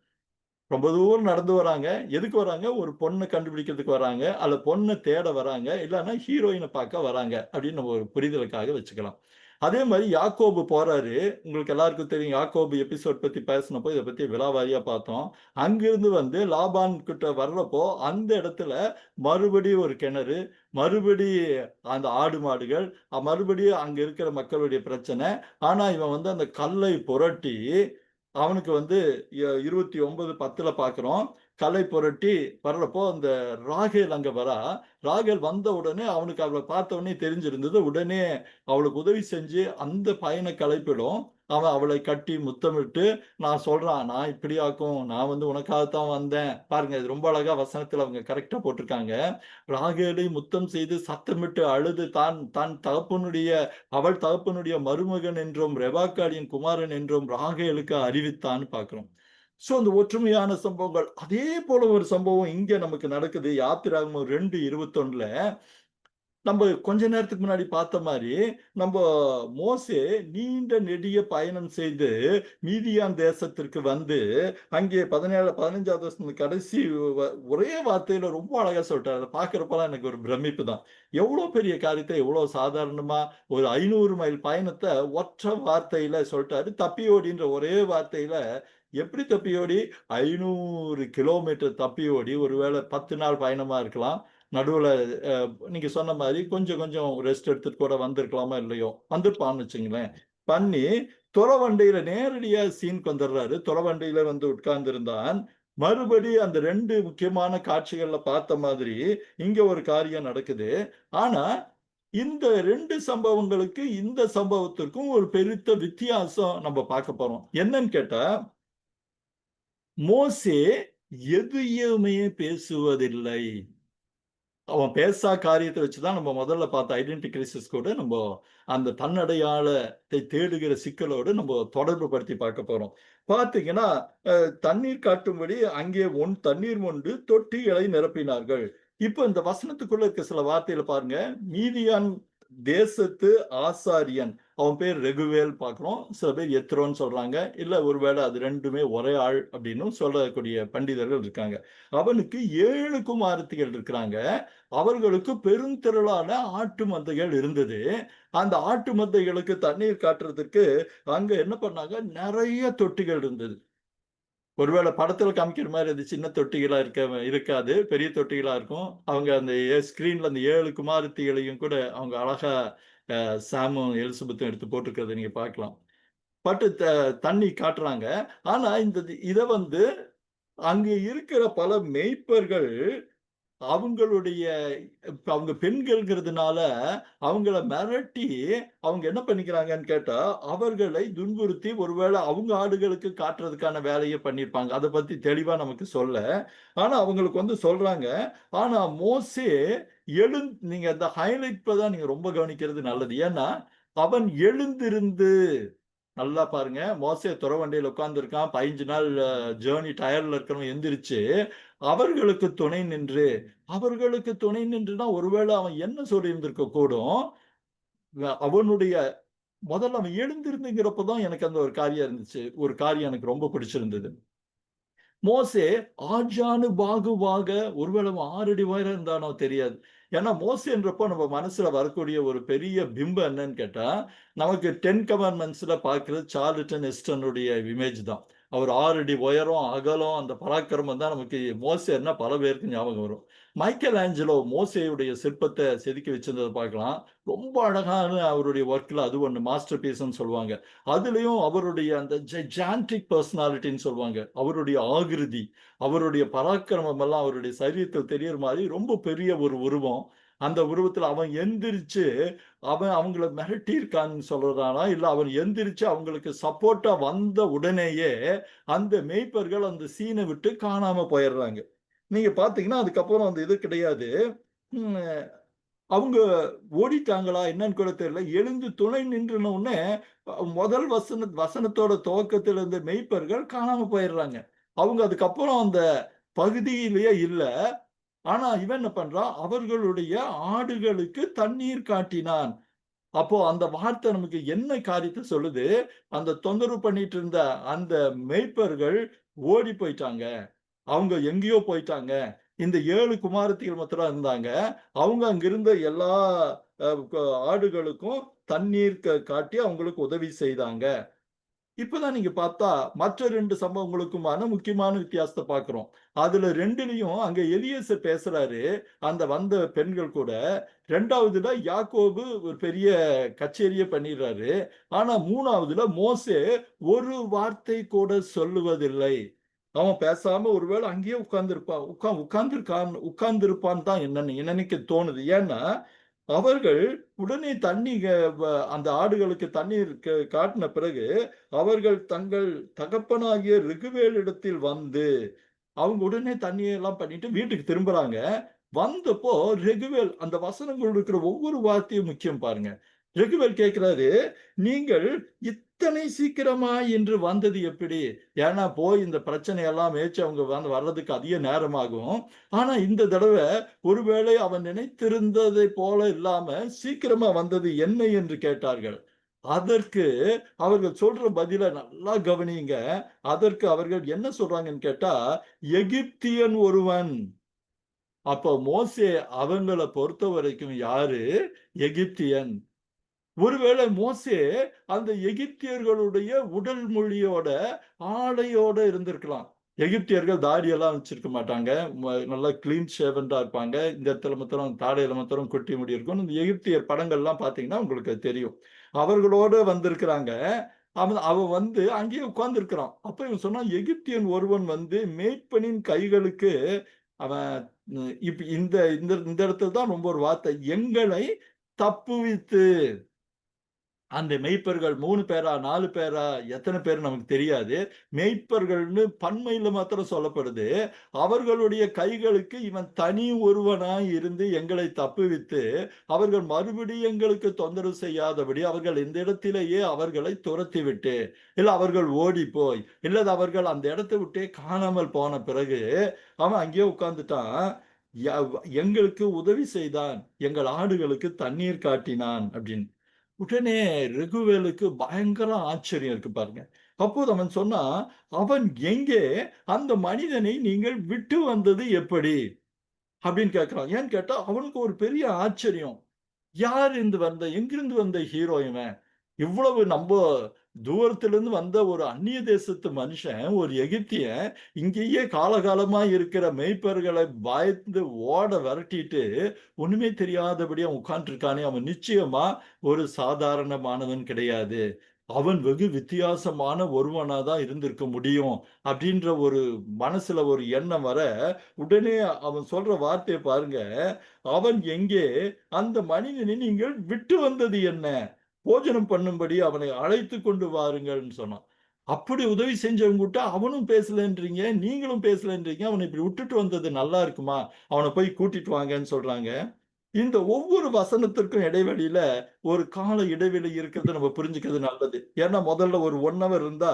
ரொம்ப தூரம் நடந்து வராங்க. எதுக்கு வராங்க? ஒரு பொண்ணை கண்டுபிடிக்கிறதுக்கு வராங்க, அல்ல பொண்ணை தேட வராங்க, இல்லைன்னா ஹீரோயினை பார்க்க வராங்க அப்படின்னு நம்ம ஒரு புரிதலுக்காக வச்சுக்கலாம். அதே மாதிரி யாக்கோபு போறாரு. உங்களுக்கு எல்லாருக்கும் தெரியும், யாக்கோபு எபிசோட் பத்தி பேசினப்போ இதை பத்தி விலாவாரியா பார்த்தோம். அங்கிருந்து லாபான் கிட்ட வர்றப்போ அந்த இடத்துல மறுபடியும் ஒரு கிணறு, மறுபடி அந்த ஆடு மாடுகள், மறுபடியும் அங்க இருக்கிற மக்களுடைய பிரச்சனை. ஆனா இவன் அந்த கல்லை புரட்டி அவனுக்கு வந்து 29:10 பார்க்கிறோம். கலை புரட்டி வர்றப்போ அந்த ராகேல் அங்க வரா. ராகேல் வந்த உடனே அவனுக்கு அவள பார்த்த உடனே தெரிஞ்சிருந்தது. உடனே அவளுக்கு உதவி செஞ்சு அந்த பயண களைப்பிலும் அவன் அவளை கட்டி முத்தமிட்டு நான் சொல்றான், நான் இப்படியாக்கும், நான் வந்து உனக்காகத்தான் வந்தேன். பாருங்க இது ரொம்ப அழகா வசனத்துல அவங்க கரெக்ட்டா போட்டிருக்காங்க. ராகேலை முத்தம் செய்து சத்தமிட்டு அழுது தான் அவள் தகப்பனுடைய மருமகன் என்றும் ரெபாக்காளின் குமாரன் என்றும் ராகேலுக்கு அறிவித்தான்னு பார்க்கிறோம். சோ அந்த ஒற்றுமையான சம்பவங்கள் அதே போல ஒரு சம்பவம் இங்க நமக்கு நடக்குது. யாத்திராகமம் 2:21 நம்ம கொஞ்ச நேரத்துக்கு முன்னாடி பார்த்த மாதிரி நம்ம மோசே நீண்ட நெடிய பயணம் செய்து மீதியான் தேசத்திற்கு வந்து அங்கே 15வது வசனம் கடைசி ஒரே வார்த்தையில ரொம்ப அழகா சொல்லிட்டாரு. அதை பார்க்கிறப்பெல்லாம் எனக்கு ஒரு பிரமிப்பு தான். எவ்வளவு பெரிய காரியத்தை எவ்வளவு சாதாரணமா ஒரு 500 மைல் பயணத்தை ஒற்றை வார்த்தையில சொல்லிட்டாரு. தப்பியோடின்ற ஒரே வார்த்தையில எப்படி தப்பியோடி 500 கிலோமீட்டர் தப்பியோடி ஒருவேளை 10 நாள் பயணமா இருக்கலாம். நடுவுல நீங்க சொன்ன மாதிரி கொஞ்சம் கொஞ்சம் ரெஸ்ட் எடுத்துட்டு கூட வந்திருக்கலாமா இல்லையோ வந்திருப்பான்னு வச்சுங்களேன். பண்ணி துறவண்டையில நேரடியா சீனுக்கு வந்துடுறாரு. துறவண்டையில வந்து உட்கார்ந்து இருந்தான். மறுபடி அந்த 2 முக்கியமான காட்சிகள்ல பார்த்த மாதிரி இங்க ஒரு காரியம் நடக்குது. ஆனா இந்த 2 சம்பவங்களுக்கு இந்த சம்பவத்திற்கும் ஒரு பெருத்த வித்தியாசம் நம்ம பார்க்க போறோம். என்னன்னு கேட்டா மோசே எதையுமே பேசுவதில்லை. அவன் பேசா காரியத்தை வச்சுதான் நம்ம முதல்ல பார்த்த ஐடென்டிட்டி கிரைசிஸ் கூட நம்ம அந்த தன்னடையாளத்தை தேடுகிற சிக்கலோடு நம்ம தொடர்பு படுத்தி பார்க்க போறோம். பார்த்தீங்கன்னா தண்ணீர் காட்டும்படி அங்கே தண்ணீர் மொண்டு தொட்டிகளை நிரப்பினார்கள். இப்ப இந்த வசனத்துக்குள்ள இருக்க சில வார்த்தைகளை பாருங்க. மீதியான் தேசத்து ஆசாரியன் அவன் பேர் ரெகுவேல் பார்க்கிறோம். சில பேர் எத்ரோன்னு சொல்றாங்க. இல்ல ஒருவேளை அது ரெண்டுமே ஒரே ஆள் அப்படின்னு சொல்லக்கூடிய பண்டிதர்கள் இருக்காங்க. அவனுக்கு 7 குமாரத்திகள் இருக்கிறாங்க. அவர்களுக்கு பெருந்திரளான ஆட்டு மந்தைகள் இருந்தது. அந்த ஆட்டு மந்தைகளுக்கு தண்ணீர் காட்டுறதுக்கு அங்க என்ன பண்ணாங்க, நிறைய தொட்டிகள் இருந்தது. ஒருவேளை படத்துல காமிக்கிற மாதிரி அது சின்ன தொட்டிகளா இருக்காது. பெரிய தொட்டிகளா இருக்கும். அவங்க அந்த ஸ்கிரீன்ல அந்த 7 குமாரத்திகளையும் கூட அவங்க அழகா சாமும் எலிசபெத்தும் எடுத்து போட்டிருக்கிறத நீங்க பார்க்கலாம். பட்டு தண்ணி காட்டுறாங்க. ஆனா இத வந்து அங்க இருக்கிற பல மேய்ப்பர்கள் அவங்களுடைய அவங்க பெண்கள்ங்கிறதுனால அவங்கள மிரட்டி அவங்க என்ன பண்ணிக்கிறாங்கன்னு கேட்டா அவர்களை துன்புறுத்தி ஒருவேளை அவங்க ஆடுகளுக்கு காட்டுறதுக்கான வேலையை பண்ணியிருப்பாங்க. அதை பத்தி தெளிவா நமக்கு சொல்ல. ஆனா அவங்களுக்கு வந்து சொல்றாங்க. ஆனா மோசே நீங்க அந்த ஹைலைட் தான் நீங்க ரொம்ப கவனிக்கிறது நல்லது. ஏன்னா அவன் எழுந்திருந்து நல்லா பாருங்க. மோசே துறவண்டியில உட்கார்ந்திருக்கான். 15 நாள் ஜர்னி டயர்ல இருக்கிறவன் எந்திரிச்சு, அவர்களுக்கு துணை நின்றுனா ஒருவேளை அவன் என்ன சொல்லியிருந்திருக்க கூடும். அவனுடைய முதல்ல அவன் எழுந்திருந்துங்கிறப்ப தான் எனக்கு அந்த ஒரு காரியம் இருந்துச்சு. ஒரு காரியம் எனக்கு ரொம்ப பிடிச்சிருந்தது. மோசே ஆஜானு பாகுவாக ஒருவேளை அவன் 6 அடி உயரம் இருந்தானோ தெரியாது. ஏன்னா மோசேன்றப்போ நம்ம மனசுல வரக்கூடிய ஒரு பெரிய பிம்பம் என்னன்னு கேட்டா, நமக்கு 10 கமாண்ட்மெண்ட்ஸ்ல பார்க்கிறது சார்லட்டன் ஹெஸ்டனுடைய இமேஜ் தான். அவர் 6 அடி உயரம், அகலம், அந்த பராக்கிரமம் தான் நமக்கு மோசேன்னா பல பேருக்கு ஞாபகம் வரும். மைக்கேல் ஆஞ்சலோ மோசேயுடைய சிற்பத்தை செதுக்கி வச்சிருந்ததை பார்க்கலாம். ரொம்ப அழகான அவருடைய ஒர்க்ல அது ஒண்ணு மாஸ்டர் பீஸ்ன்னு சொல்லுவாங்க. அதுலயும் அவருடைய அந்த ஜைஜான்டிக் பர்சனாலிட்டின்னு சொல்லுவாங்க. அவருடைய ஆகிருதி, அவருடைய பராக்கிரமம் எல்லாம் அவருடைய சரீரத்தில் தெரியற மாதிரி ரொம்ப பெரிய ஒரு உருவம். அந்த உருவத்துல அவன் எந்திரிச்சு அவன் அவங்கள மிரட்டியிருக்கான்னு சொல்றதானா, இல்ல அவன் எந்திரிச்சு அவங்களுக்கு சப்போர்ட்டா வந்த உடனேயே அந்த மேய்ப்பர்கள் அந்த சீனை விட்டு காணாம போயிடுறாங்க. நீங்க பாத்தீங்கன்னா அதுக்கப்புறம் அந்த இது கிடையாது. உம் அவங்க ஓடிட்டாங்களா என்னன்னு கூட தெரியல. எழுந்து துணை நின்றுன உடனே முதல் வசனத்தோட துவக்கத்தில் இருந்த மெய்ப்பர்கள் காணாம போயிடுறாங்க. அவங்க அதுக்கப்புறம் அந்த பகுதியிலேயே இல்ல. ஆனா இவன் என்ன பண்றான், அவர்களுடைய ஆடுகளுக்கு தண்ணீர் காட்டினான். அப்போ அந்த வார்த்தை நமக்கு என்ன காரியத்தை சொல்லுது, அந்த தொந்தரவு பண்ணிட்டு இருந்த அந்த மேய்ப்பர்கள் ஓடி போயிட்டாங்க. அவங்க எங்கேயோ போயிட்டாங்க. இந்த 7 குமாரத்திகள் மாத்திரம் இருந்தாங்க. அவங்க அங்கிருந்த எல்லா ஆடுகளுக்கும் தண்ணீர் காட்டி அவங்களுக்கு உதவி செய்தாங்க. இப்பதான் நீங்க பார்த்தா மற்ற 2 சம்பவங்களுக்குமான முக்கியமான வித்தியாசத்தை பார்க்கிறோம். அதுல 2லயும் அங்க எலியேசர் பேசுறாரு, அந்த வந்த பெண்கள் கூட. 2வதுல யாக்கோபு ஒரு பெரிய கச்சேரியே பண்ணிடுறாரு. ஆனா 3வதுல மோசே ஒரு வார்த்தை கூட சொல்லுவதில்லை. அவன் பேசாம ஒருவேளை அங்கேயே உட்கார்ந்திருப்பான். உட்கார்ந்திருப்பான் தான் எனக்கு தோணுது. ஏன்னா, அவர்கள் உடனே தண்ணி அந்த ஆடுகளுக்கு தண்ணீர் காட்டின பிறகு, அவர்கள் தங்கள் தகப்பனாகிய ரெகுவேலிடத்தில் வந்து, அவங்க உடனே தண்ணியெல்லாம் பண்ணிட்டு வீட்டுக்கு திரும்புறாங்க. வந்தப்போ ரெகுவேல் அந்த வசனங்கள் இருக்கிற ஒவ்வொரு வார்த்தையும் முக்கியம் பாருங்க. ரெகுவேல் கேட்கிறாரு, நீங்கள் இத்தனை சீக்கிரமா இன்று வந்தது எப்படி? ஏன்னா போய் இந்த பிரச்சனையெல்லாம் மேய்ச்சு அவங்க வர்றதுக்கு அதிக நேரமாகும். ஆனா இந்த தடவை ஒருவேளை அவன் நினைத்திருந்ததை போல இல்லாம சீக்கிரமா வந்தது என்ன என்று கேட்டார்கள். அதற்கு அவர்கள் சொல்ற பதில நல்லா கவனியுங்க. அதற்கு அவர்கள் என்ன சொல்றாங்கன்னு கேட்டா, எகிப்தியன் ஒருவன். அப்போ மோசே அவங்கள பொறுத்தவரைக்கும் யாரு? எகிப்தியன். ஒருவேளை மோசே அந்த எகிப்தியர்களுடைய உடல் மொழியோட, ஆடையோட இருந்திருக்கலாம். எகிப்தியர்கள் தாடியெல்லாம் வச்சிருக்க மாட்டாங்க. நல்லா கிளீன் ஷேவன்டா இருப்பாங்க. இந்த இடத்துல மாத்திரம் தாடையில மாத்திரம் குட்டி முடி இருக்கும். இந்த எகிப்தியர் படங்கள்லாம் பார்த்தீங்கன்னா உங்களுக்கு அது தெரியும். அவர்களோட வந்திருக்கிறாங்க. அவன் வந்து அங்கேயே உட்கார்ந்திருக்கிறான். அப்ப இவன் சொன்னான், எகிப்தியன் ஒருவன் வந்து மேய்ப்பனின் கைகளுக்கு அவன் இப்ப இந்த இந்த இந்த இடத்துல தான் ரொம்ப ஒரு வார்த்தை. எங்களை தப்புவித்து அந்த மேய்ப்பர்கள் 3 பேரா, 4 பேரா, எத்தன பேர் நமக்கு தெரியாது. மேய்ப்பர்கள்னு பன்மையில மாத்திரம் சொல்லப்படுது. அவர்களுடைய கைகளுக்கு இவன் தனி ஒருவனாய் இருந்து எங்களை தப்புவித்து, அவர்கள் மறுபடியும் எங்களுக்கு தொந்தரவு செய்யாதபடி, அவர்கள் இந்த இடத்திலேயே அவர்களை துரத்திவிட்டு, இல்ல அவர்கள் ஓடிப்போய், இல்ல அவர்கள் அந்த இடத்த விட்டே காணாமல் போன பிறகு, அவன் அங்கேயே உட்கார்ந்துட்டான். எங்களுக்கு உதவி செய்தான். எங்கள் ஆடுகளுக்கு தண்ணீர் காட்டினான் அப்படின்னு. உடனே ரெகுவேலுக்கு பயங்கர ஆச்சரியம் இருக்கு பாருங்க. அப்போது அவன் சொன்னான், அவன் எங்கே? அந்த மனிதனை நீங்கள் விட்டு வந்தது எப்படி? அப்படின்னு கேட்கிறான். ஏன்னு கேட்டா அவனுக்கு ஒரு பெரிய ஆச்சரியம். யார் எங்கிருந்து வந்த ஹீரோ இவன்? இவ்வளவு நம்ப தூரத்திலிருந்து வந்த ஒரு அந்நிய தேசத்து மனுஷன், ஒரு எகிப்தியன், இங்கேயே காலகாலமா இருக்கிற மேய்ப்பர்களை பயந்து ஓட விரட்டிட்டு, ஒண்ணுமே தெரியாதபடி அவன் உட்கார்ந்துருக்கானே, அவன் நிச்சயமா ஒரு சாதாரணமானவன் கிடையாது. அவன் வெகு வித்தியாசமான ஒருவனா தான் இருந்திருக்க முடியும். அப்படின்ற ஒரு மனசுல ஒரு எண்ணம் வர, உடனே அவன் சொல்ற வார்த்தைய பாருங்க. அவன் எங்கே? அந்த மனிதனை நீங்கள் விட்டு வந்தது என்ன? போஜனம் பண்ணும்படி அவனை அழைத்துக் கொண்டு வாருங்கள்ன்னு சொன்னான். அப்படி உதவி செஞ்சவங்ககிட்ட அவனும் பேசலன்றீங்க, நீங்களும் பேசலன்றீங்க. அவனை இப்படி விட்டுட்டு வந்தது நல்லா இருக்குமா? அவன போய் கூட்டிட்டு வாங்கன்னு சொல்றாங்க. இந்த ஒவ்வொரு வசனத்திற்கும் இடைவெளியில ஒரு கால இடைவெளி இருக்கிறத நம்ம புரிஞ்சுக்கிறது நல்லது. ஏன்னா முதல்ல ஒரு 1 ஹவர் இருந்தா,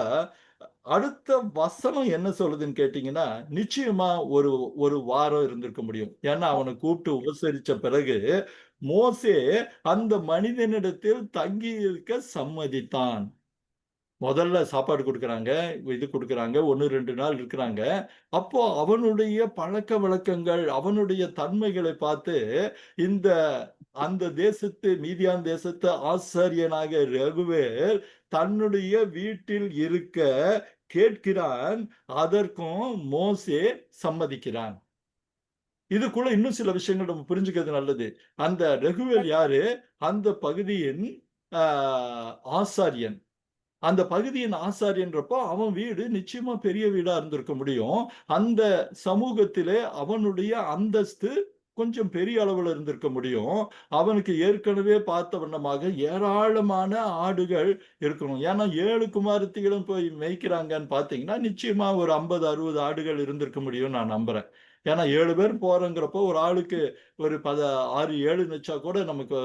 அடுத்த வசனம் என்ன சொல்லுதுன்னு கேட்டீங்கன்னா, நிச்சயமா ஒரு ஒரு வாரம் இருந்திருக்க முடியும். ஏன்னா அவன கூப்பிட்டு உபசரிச்ச பிறகு, மோசே அந்த மனிதனிடத்தில் தங்கி இருக்க சம்மதித்தான். முதல்ல சாப்பாடு குடுக்குறாங்க, இது குடுக்குறாங்க. 1, 2 நாள் இருக்கிறாங்க. அப்போ அவனுடைய பழக்கவழக்கங்கள், அவனுடைய தன்மைகளை பார்த்து, இந்த அந்த தேசத்து மீதியான் தேசத்து ஆசாரியனாக ரகுவேல் தன்னுடைய வீட்டில் இருக்க கேட்கிறான். அதற்கும் மோசே சம்மதிக்கிறான். இதுக்குள்ள இன்னும் சில விஷயங்கள் நம்ம புரிஞ்சுக்கிறது நல்லது. அந்த ரகுவேல் யாரு? அந்த பகுதியின் ஆ ஆசாரியன். அந்த பகுதியின் ஆசாரியன்றப்போ, அவன் வீடு நிச்சயமா பெரிய வீடா இருந்திருக்க முடியும். அந்த சமூகத்திலே அவனுடைய அந்தஸ்து கொஞ்சம் பெரிய அளவுல இருந்திருக்க முடியும். அவனுக்கு ஏற்கனவே பார்த்த வண்ணமாக ஏராளமான ஆடுகள் இருக்கணும். ஏன்னா 7 குமாரத்திகளும் போய் மேய்க்கிறாங்கன்னு பார்த்தீங்கன்னா, நிச்சயமா ஒரு 50, 60 ஆடுகள் இருந்திருக்க முடியும்னு நான் நம்புறேன். ஏன்னா 7 பேர் போறோங்கிறப்போ, ஒரு ஆளுக்கு ஒரு 6, 7ன்னு வச்சா கூட நமக்கு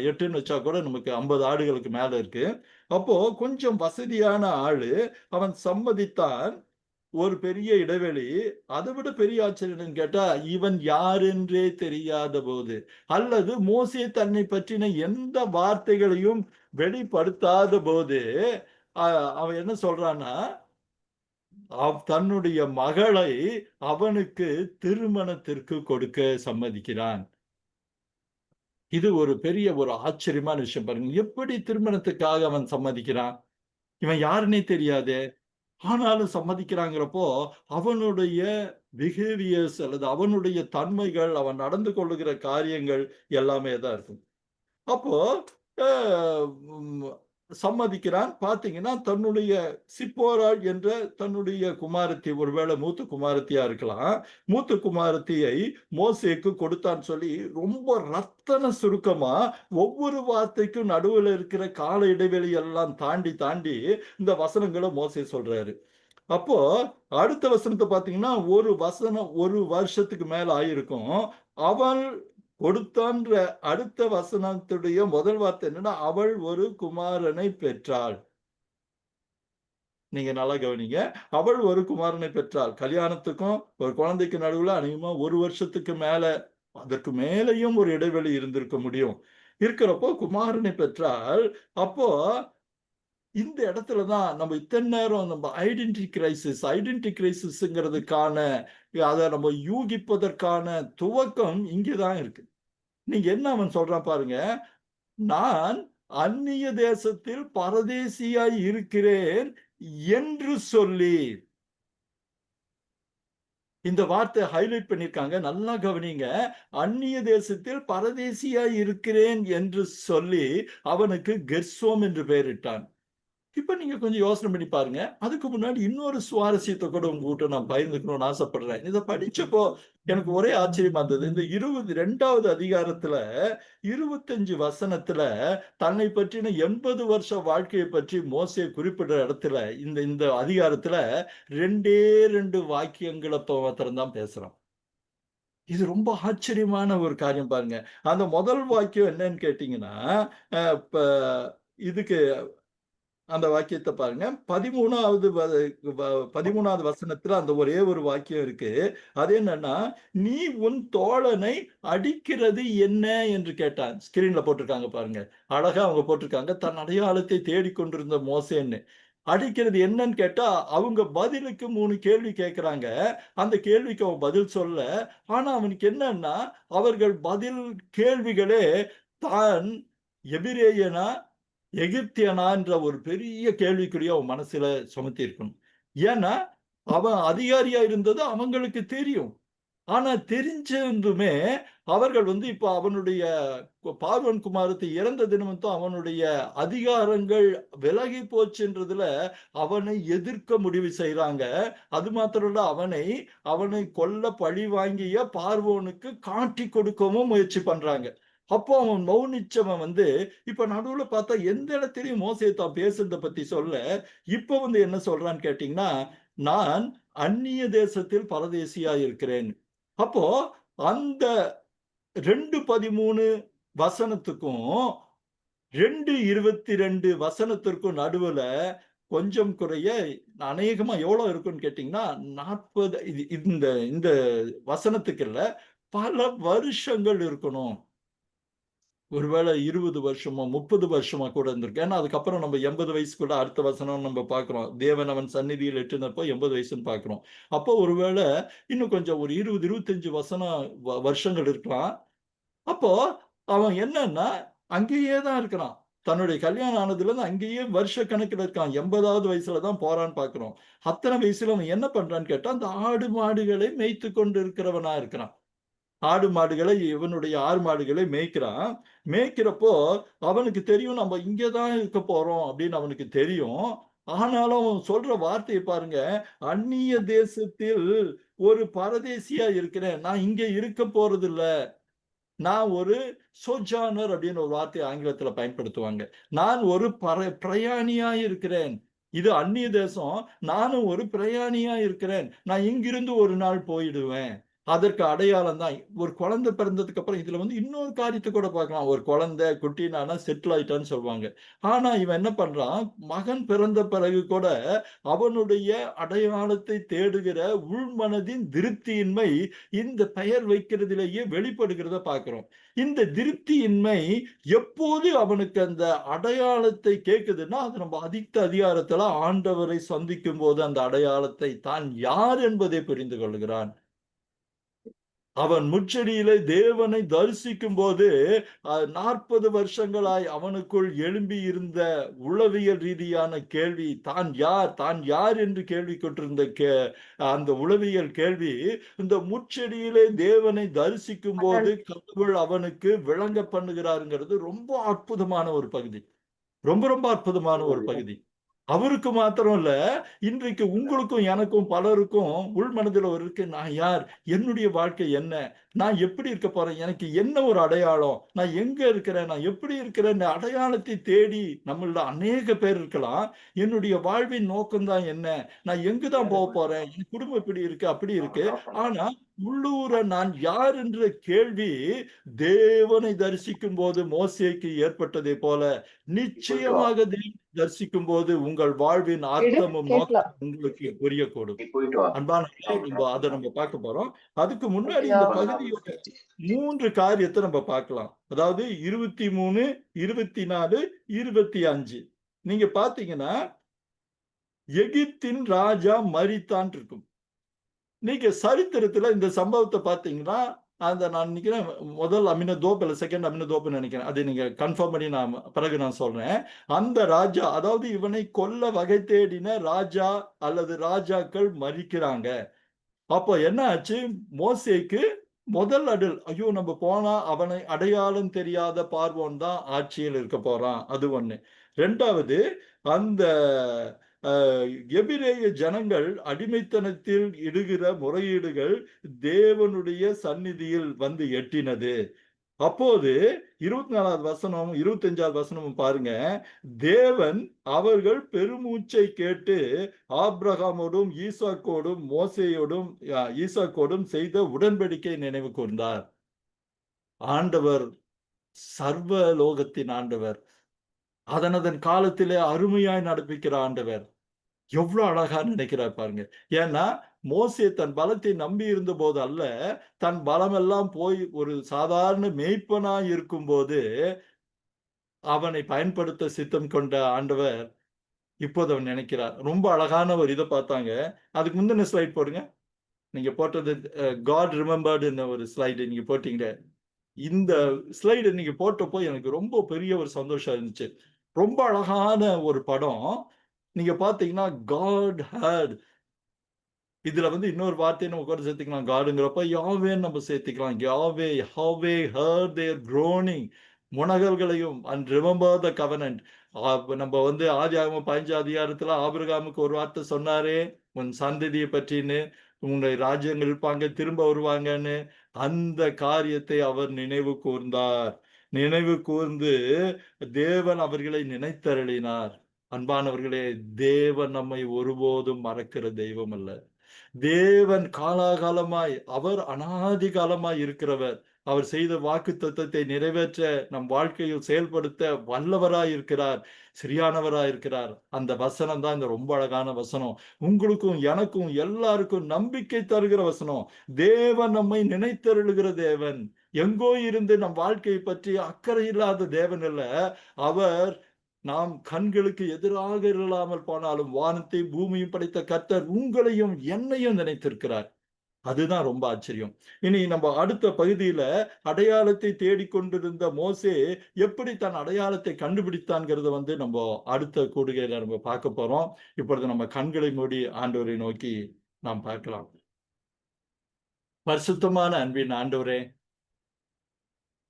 8ன்னு வச்சா கூட நமக்கு 50 ஆடுகளுக்கு மேல இருக்கு. அப்போ கொஞ்சம் வசதியான ஆளு. அவன் சம்மதித்தான். ஒரு பெரிய இடைவெளி. அதைவிட பெரிய ஆச்சரியம் என்னன்னு கேட்டா, இவன் யார் என்றே தெரியாதபோது, அல்லது மோசே தன்னை பற்றின எந்த வார்த்தைகளையும் வெளிப்படுத்தாதபோது, அ அவன் என்ன சொல்றான்னா, தன்னுடைய மகளை அவனுக்கு திருமணத்திற்கு கொடுக்க சம்மதிக்கிறான். இது ஒரு பெரிய ஒரு ஆச்சரியமான விஷயம் பாருங்க. எப்படி திருமணத்துக்காக அவன் சம்மதிக்கிறான்? இவன் யாருன்னே தெரியாதே, ஆனாலும் சம்மதிக்கிறாங்கிறப்போ அவனுடைய பிஹேவியர்ஸ் அல்லது அவனுடைய தன்மைகள், அவன் நடந்து கொள்ளுகிற காரியங்கள் எல்லாமே தான் இருக்கும். அப்போ சம்மதிக்கிறான். பாத்தீங்கன்னா தன்னுடைய சிப்போராள் என்ற தன்னுடைய குமாரத்தி, ஒருவேளை மூத்த குமாரத்தியா இருக்கலாம், மூத்த குமாரத்தியை மோசேக்கு கொடுத்தான்னு சொல்லி ரொம்ப ரத்தன சுருக்கமா ஒவ்வொரு வார்த்தைக்கும் நடுவில் இருக்கிற கால இடைவெளி எல்லாம் தாண்டி தாண்டி இந்த வசனங்களை மோசே சொல்றாரு. அப்போ அடுத்த வசனத்தை பாத்தீங்கன்னா ஒரு வசனம் ஒரு வருஷத்துக்கு மேல ஆயிருக்கும். அவள் கொடுத்தான்ற அடுத்த வசனத்துடைய முதல் வார்த்தை என்னன்னா, அவள் ஒரு குமாரனை பெற்றாள். நீங்க நல்லா கவனிங்க. அவள் ஒரு குமாரனை பெற்றாள். கல்யாணத்துக்கும் ஒரு குழந்தைக்கு நடுவுல அநேகமா ஒரு வருஷத்துக்கு மேல, அதற்கு மேலேயும் ஒரு இடைவெளி இருந்திருக்க முடியும். இருக்கிறப்போ குமாரனை பெற்றால், அப்போ இந்த இடத்துலதான் நம்ம இத்தனை நேரம் நம்ம ஐடென்டி கிரைசிஸ்ங்கிறதுக்கான அதை நம்ம யூகிப்பதற்கான துவக்கம் இங்கதான் இருக்கு. நீங்க என்ன அவன் சொல்றான் பாருங்க, நான் அந்நிய தேசத்தில் பரதேசியாய் இருக்கிறேன் என்று சொல்லி. இந்த வார்த்தை ஹைலைட் பண்ணிருக்காங்க, நல்லா கவனிங்க. அந்நிய தேசத்தில் பரதேசியாய் இருக்கிறேன் என்று சொல்லி அவனுக்கு கெர்சோம் என்று பெயரிட்டான். இப்ப நீங்க கொஞ்சம் யோசனை பண்ணி பாருங்க. அதுக்கு முன்னாடி இன்னொரு சுவாரஸ்யத்தை கூட உங்ககிட்ட நான் பகிர்ந்துக்கணும்னு ஆசைப்படுறேன். இதை படிச்சப்போ எனக்கு ஒரே ஆச்சரியமா இருந்தது. இந்த 22வது அதிகாரத்துல 25 வசனத்துல தன்னை பற்றின 80 வருஷ வாழ்க்கையை பற்றி மோசே குறிப்பிடுற இடத்துல இந்த அதிகாரத்துல 2 வாக்கியங்களை மாத்திரம் தான் பேசுறான். இது ரொம்ப ஆச்சரியமான ஒரு காரியம் பாருங்க. அந்த முதல் வாக்கியம் என்னன்னு கேட்டீங்கன்னா, இப்ப இதுக்கு அந்த வாக்கியத்தை பாருங்க. 13வது வசனத்துல அந்த ஒரே ஒரு வாக்கியம் இருக்கு. அது என்னன்னா, நீ உன் தோழனை அடிக்கிறது என்ன என்று கேட்டான். ஸ்கிரீன்ல போட்டிருக்காங்க பாருங்க. அழகா அவங்க போட்டிருக்காங்க, தன் அடையாளத்தை தேடிக்கொண்டிருந்த மோசேன்னு. அடிக்கிறது என்னன்னு கேட்டா அவங்க பதிலுக்கு 3 கேள்வி கேட்கிறாங்க. அந்த கேள்விக்கு அவன் பதில் சொல்ல. ஆனா அவனுக்கு என்னன்னா, அவர்கள் பதில் கேள்விகளே தான் எபிரேயனா எகிப்தியனான்ற ஒரு பெரிய கேள்விக்குறிய அவன் மனசுல சுமத்தி இருக்கணும். ஏன்னா அவன் அதிகாரியா இருந்தது அவங்களுக்கு தெரியும். ஆனா தெரிஞ்சிருந்துமே அவர்கள் இப்ப அவனுடைய பார்வோன் குமாரத்தி இறந்த தினமும் அவனுடைய அதிகாரங்கள் விலகி போச்சுன்றதுல அவனை எதிர்க்க முடிவு செய்யறாங்க. அது மாத்திரம் இல்ல, அவனை கொல்ல பழி வாங்கிய பார்வோனுக்கு காட்டி கொடுக்கவும் முயற்சி பண்றாங்க. அப்போ அவன் மௌனிச்சவன் இப்ப நடுவுல பார்த்தா எந்த இடத்திலையும் மோசே தான் பேசுறத பத்தி சொல்ல. இப்ப என்ன சொல்றான்னு கேட்டீங்கன்னா, நான் அந்நிய தேசத்தில் பரதேசியா இருக்கிறேன். அப்போ அந்த 2:13 வசனத்துக்கும் 2:22 வசனத்திற்கும் நடுவுல கொஞ்சம் குறைய அநேகமா எவ்வளவு இருக்குன்னு கேட்டீங்கன்னா 40 இந்த இந்த வசனத்துக்கு இல்ல, பல வருஷங்கள் இருக்கணும். ஒருவேளை 20 வருஷமோ 30 வருஷமா கூட இருந்திருக்கு. ஏன்னா அதுக்கப்புறம் நம்ம 80 வயசுக்குள்ள அடுத்த வசனம் நம்ம பார்க்கிறோம். தேவன் அவன் சந்நிதியில் எட்டுனப்போ 80 வயசுன்னு பார்க்கிறோம். அப்போ ஒருவேளை இன்னும் கொஞ்சம் ஒரு 20 25 வருஷங்கள் இருக்கலாம். அப்போ அவன் என்னன்னா அங்கேயே தான் இருக்கிறான். தன்னுடைய கல்யாணம் ஆனதுல இருந்து அங்கேயே வருஷ கணக்குல இருக்கான். 80வது வயசுல தான் போறான்னு பார்க்கிறோம். அத்தனை வயசுல அவன் என்ன பண்றான்னு கேட்டா, அந்த ஆடு மாடுகளை மேய்த்து கொண்டு இருக்கிறவனா இருக்கிறான். ஆடு மாடுகளை இவனுடைய ஆறு மாடுகளை மேய்க்கிறான். மேய்க்கிறப்போ அவனுக்கு தெரியும் நம்ம இங்கதான் இருக்க போறோம் அப்படின்னு அவனுக்கு தெரியும். ஆனாலும் அவன் சொல்ற வார்த்தையை பாருங்க, அந்நிய தேசத்தில் ஒரு பரதேசியா இருக்கிறேன், நான் இங்க இருக்க போறது இல்ல, நான் ஒரு சோஜானர் அப்படின்னு ஒரு வார்த்தையை ஆங்கிலத்துல பயன்படுத்துவாங்க. நான் ஒரு பிரயாணியா இருக்கிறேன். இது அந்நிய தேசம், நானும் ஒரு பிரயாணியா இருக்கிறேன், நான் இங்கிருந்து ஒரு நாள் போயிடுவேன். அதற்கு அடையாளம் தான் ஒரு குழந்தை பிறந்ததுக்கு அப்புறம். இதுல இன்னொரு காரியத்தை கூட பார்க்கலாம். ஒரு குழந்தை குட்டினானா செட்டில் ஆயிட்டான்னு சொல்லுவாங்க. ஆனா இவன் என்ன பண்றான், மகன் பிறந்த பிறகு கூட அவனுடைய அடையாளத்தை தேடுகிற உள்மனதின் திருப்தியின்மை இந்த பெயர் வைக்கிறதிலேயே வெளிப்படுகிறத பார்க்கிறோம். இந்த திருப்தியின்மை எப்போது அவனுக்கு அந்த அடையாளத்தை கேட்குதுன்னா, அது நம்ம அதிகாரத்துல ஆண்டவரை சந்திக்கும் போது அந்த அடையாளத்தை தான் யார் என்பதை புரிந்து கொள்கிறான். அவன் முச்செடியிலே தேவனை தரிசிக்கும் போது 40 வருஷங்களாய் அவனுக்குள் எழும்பி இருந்த உளவியல் ரீதியான கேள்வி, தான் யார் என்று கேள்வி கொண்டிருந்த அந்த உளவியல் கேள்வி இந்த முச்செடியிலே தேவனை தரிசிக்கும் போது கடவுள் அவனுக்கு விளங்க பண்ணுகிறாருங்கிறது ரொம்ப அற்புதமான ஒரு பகுதி. ரொம்ப ரொம்ப அற்புதமான ஒரு பகுதி. அவருக்கு மாத்திரம் இல்ல, இன்றைக்கு உங்களுக்கும் எனக்கும் பலருக்கும் உள் மனதில் ஒரு இருக்கு, நான் யார், என்னுடைய வாழ்க்கை என்ன, நான் எப்படி இருக்க போறேன், எனக்கு என்ன ஒரு அடையாளம், நான் எங்க இருக்கிறேன், நான் எப்படி இருக்கிறேன், இந்த அடையாளத்தை தேடி நம்மள அநேக பேர் இருக்கலாம். என்னுடைய வாழ்வின் நோக்கம்தான் என்ன, நான் எங்குதான் போக போறேன், என் குடும்பம் இப்படி இருக்கு அப்படி இருக்கு. ஆனா உள்ளூர நான் யார் என்ற கேள்வி தேவனை தரிசிக்கும் போது மோசேக்கு ஏற்பட்டதை போல நிச்சயமாக தேவனை தரிசிக்கும் போது உங்கள் வாழ்வின் அர்த்தமும் நோக்கமும் உங்களுக்கு புரியக்கூடும். அன்பான அதை நம்ம பார்க்க போறோம். அதுக்கு முன்னாடி இந்த பகுதியோட 3 காரியத்தை நம்ம பார்க்கலாம். அதாவது 23, 24, 25. நீங்க பாத்தீங்கன்னா எகிப்தின் ராஜா மரித்தான் இருக்கும். நீங்க சரித்திரத்துல இந்த சம்பவத்தை பாத்தீங்கன்னா நான் நினைக்கிறேன் முதல் அமினதோப் இல்ல செகண்ட் அமினதோப்னு நினைக்கிறேன். அதை நீங்க கன்ஃபார்ம் பண்ணி பிறகு நான் சொல்றேன். அந்த ராஜா, அதாவது இவனை கொல்ல வகை தேடின ராஜா அல்லது ராஜாக்கள் மரிக்கிறாங்க. அப்போ என்ன ஆச்சு, மோசேக்கு முதல் அடல், ஐயோ நம்ம போனா அவனை அடையாளம் தெரியாத பார்வோன் தான் ஆட்சியில் இருக்க போறான், அது ஒண்ணு. ரெண்டாவது, அந்த எபிரேய ஜனங்கள் அடிமைத்தனத்தில் இடுகிற முறையீடுகள் தேவனுடைய சந்நிதியில் வந்து எட்டினது. அப்போது 24வது வசனம் 25வது வசனமும் பாருங்க, தேவன் அவர்கள் பெருமூச்சை கேட்டு ஆபிரகாமோடும் ஈசாக்கோடும் செய்த உடன்படிக்கை நினைவு கூர்ந்தார். ஆண்டவர் சர்வ லோகத்தின் ஆண்டவர், அதன் காலத்திலே அருமையாய் நடப்பிக்கிற ஆண்டவர். எவ்வளவு அழகா நினைக்கிறார் பாருங்க. ஏன்னா மோசே தன் பலத்தை நம்பி இருந்த போது அல்ல, தன் பலமெல்லாம் போய் ஒரு சாதாரண மேய்ப்பனாய் இருக்கும் போது அவனை பயன்படுத்த சித்தம் கொண்ட ஆண்டவர் இப்போது அவன் நினைக்கிறார். ரொம்ப அழகான ஒரு இதை பார்த்தாங்க. அதுக்கு முந்தின ஸ்லைட் போடுங்க. நீங்க போட்டது காட் ரிமெம்பர்டு ஒரு ஸ்லைடு நீங்க போட்டீங்க. இந்த ஸ்லைடு நீங்க போட்டப்போ எனக்கு ரொம்ப பெரிய ஒரு சந்தோஷம் இருந்துச்சு. ரொம்ப அழகான ஒரு படம். நீங்க பாத்தீங்கன்னா காட் ஹேர்ட், இதுல இன்னொரு வார்த்தையை நம்ம கூட சேர்த்துக்கலாம். காடுங்கிறப்ப யாவேன்னு நம்ம சேர்த்துக்கலாம். ஹாவே ஹர்ட் தேர் groaning, முனகல்களையும் அண்ட் ரிமெம்பர் த கவனன்ட். நம்ம ஆதியாகமம் 15 அதிகாரத்துல ஆபிரகாமுக்கு ஒரு வார்த்தை சொன்னாரே, உன் சந்ததியை பற்றின்னு, உன்னுடைய ராஜ்யங்கள் இருப்பாங்க, திரும்ப வருவாங்கன்னு. அந்த காரியத்தை அவர் நினைவு கூர்ந்தார். நினைவு கூர்ந்து தேவன் அவர்களை நினைத்தருளினார். அன்பானவர்களே, தேவன் நம்மை ஒருபோதும் மறக்கிற தெய்வம் அல்ல. தேவன் காலாகாலமாய், அவர் அனாதி காலமாய் இருக்கிறவர். அவர் செய்த வாக்கு தத்தத்தை நிறைவேற்ற நம் வாழ்க்கையில் செயல்படுத்த வல்லவராய் இருக்கிறார், சரியானவராய் இருக்கிறார். அந்த வசனம் தான் இந்த ரொம்ப அழகான வசனம். உங்களுக்கும் எனக்கும் எல்லாருக்கும் நம்பிக்கை தருகிற வசனம். தேவன் நம்மை நினைத்தருளுகிற தேவன். எங்கோ இருந்து நம் வாழ்க்கையை பற்றி அக்கறை இல்லாத தேவன் அல்ல. அவர் நாம் கண்களுக்கு எதிராக இல்லாமல் போனாலும் வானத்தை பூமியும் படைத்த கர்த்தர் உங்களையும் என்னையும் நினைத்திருக்கிறார். அதுதான் ரொம்ப ஆச்சரியம். இனி நம்ம அடுத்த பகுதியில அடையாளத்தை தேடிக்கொண்டிருந்த மோசே எப்படி தன் அடையாளத்தை கண்டுபிடித்தான்ங்கிறத நம்ம அடுத்த கூடுகையில நம்ம பார்க்க போறோம். இப்பொழுது நம்ம கண்களை மூடி ஆண்டவரை நோக்கி நாம் பார்க்கலாம். பரிசுத்தமான அன்பின் ஆண்டவரே,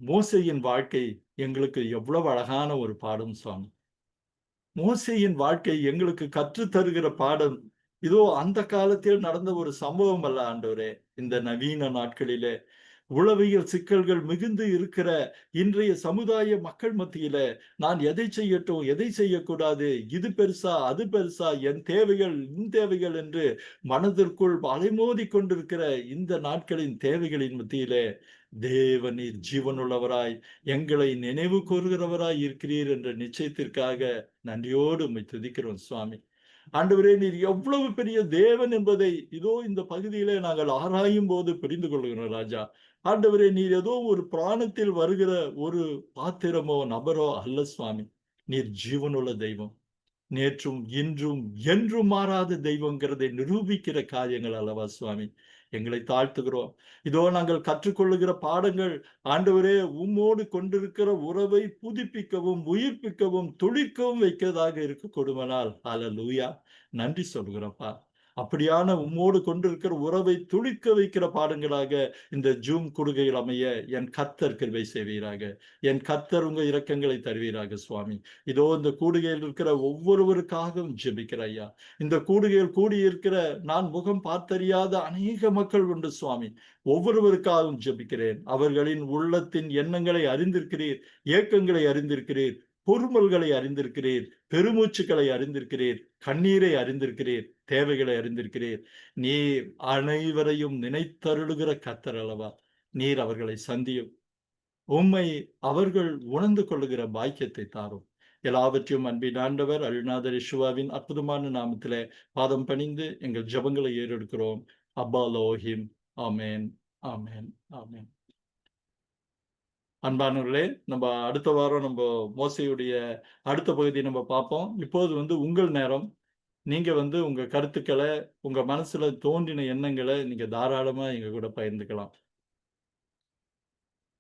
மோசேயின் வாழ்க்கை எங்களுக்கு எவ்வளவு அழகான ஒரு பாடம் சுவாமி. மோசேயின் வாழ்க்கை எங்களுக்கு கற்று தருகிற பாடம் இதோ அந்த காலத்தில் நடந்த ஒரு சம்பவம் அல்ல ஆண்டவரே. இந்த நவீன நாட்களிலே உளவியல் சிக்கல்கள் மிகுந்து இருக்கிற இன்றைய சமுதாய மக்கள் மத்தியில நான் எதை செய்யட்டும், எதை செய்யக்கூடாது, இது பெருசா அது பெருசா, என் தேவைகள் இன் தேவைகள் என்று மனதிற்குள் அலைமோதி கொண்டிருக்கிற இந்த நாட்களின் தேவைகளின் மத்தியிலே தேவனீர் ஜீவனுள்ளவராய் எங்களை நினைவு கூறுகிறவராய் இருக்கிறீர் என்ற நிச்சயத்திற்காக நன்றியோடு உம்மை துதிக்கிறோம் சுவாமி. ஆண்டவரே, நீர் எவ்வளவு பெரிய தேவன் என்பதை இதோ இந்த பகுதியிலே நாங்கள் ஆராயும் போது புரிந்து கொள்கிறோம் ராஜா. ஆண்டவரே, நீர் ஏதோ ஒரு பிராணத்தில் வருகிற ஒரு பாத்திரமோ நபரோ அல்ல சுவாமி. நீர் ஜீவனுள்ள தெய்வம், நேற்றும் இன்றும் என்றும் மாறாத தெய்வங்கிறதை நிரூபிக்கிற காரியங்கள் அல்லவா சுவாமி. எங்களை தாழ்த்துகிறோம். இதோ நாங்கள் கற்றுக்கொள்ளுகிற பாடங்கள் ஆண்டவரே உம்மோடு கொண்டிருக்கிற உறவை புதுப்பிக்கவும், உயிர்ப்பிக்கவும், துளிர்க்கவும் வைக்கிறதாக இருக்கக்கூடுமானால், ஹalleluya, நன்றி சொல்கிறோம்ப்பா. அப்படியான உம்மோடு கொண்டிருக்கிற உறவை துளிர்க்க வைக்கிற பாடங்களாக இந்த ஜூம் கூடுகையில் அமைய என் கர்த்தர் கிருபை செய்வீராக. என் கர்த்தர் உங்க இரக்கங்களை தருவீராக சுவாமி. இதோ இந்த கூடுகையில் இருக்கிற ஒவ்வொருவருக்காகவும் ஜெபிக்கிற ஐயா. இந்த கூடுகையில் கூடியிருக்கிற நான் முகம் பார்த்தறியாத அநேக மக்கள் உண்டு சுவாமி. ஒவ்வொருவருக்காகவும் ஜெபிக்கிறேன். அவர்களின் உள்ளத்தின் எண்ணங்களை அறிந்திருக்கிறீர், ஏக்கங்களை அறிந்திருக்கிறீர், பொறுமல்களை அறிந்திருக்கிறீர், பெருமூச்சுக்களை அறிந்திருக்கிறீர், கண்ணீரை அறிந்திருக்கிறீர், தேவைகளை அறிந்திருக்கிறீர். நீர் அனைவரையும் நினைத்தருளுகிற கர்த்தர் அல்லவா? நீர் அவர்களை சந்தியும். உம்மை அவர்கள் உணர்ந்து கொள்ளுகிற பாக்கியத்தை தாரும். எல்லாவற்றையும் அன்பின் ஆண்டவர் அருள்நாதர் இயேசுவின் அற்புதமான நாமத்திலே பாதம் பணிந்து எங்கள் ஜெபங்களை ஏறெடுக்கிறோம். அப்பா லோஹிம். ஆமென், ஆமென், ஆமென். அன்பானவர்களே, நம்ம அடுத்த வாரம் மோசேயுடைய அடுத்த பகுதியை நம்ம பார்ப்போம். இப்போது உங்கள் நேரம். நீங்க உங்க கருத்துக்களை, உங்க மனசுல தோன்றின எண்ணங்களை நீங்க தாராளமா எங்க கூட பகிர்ந்துக்கலாம்.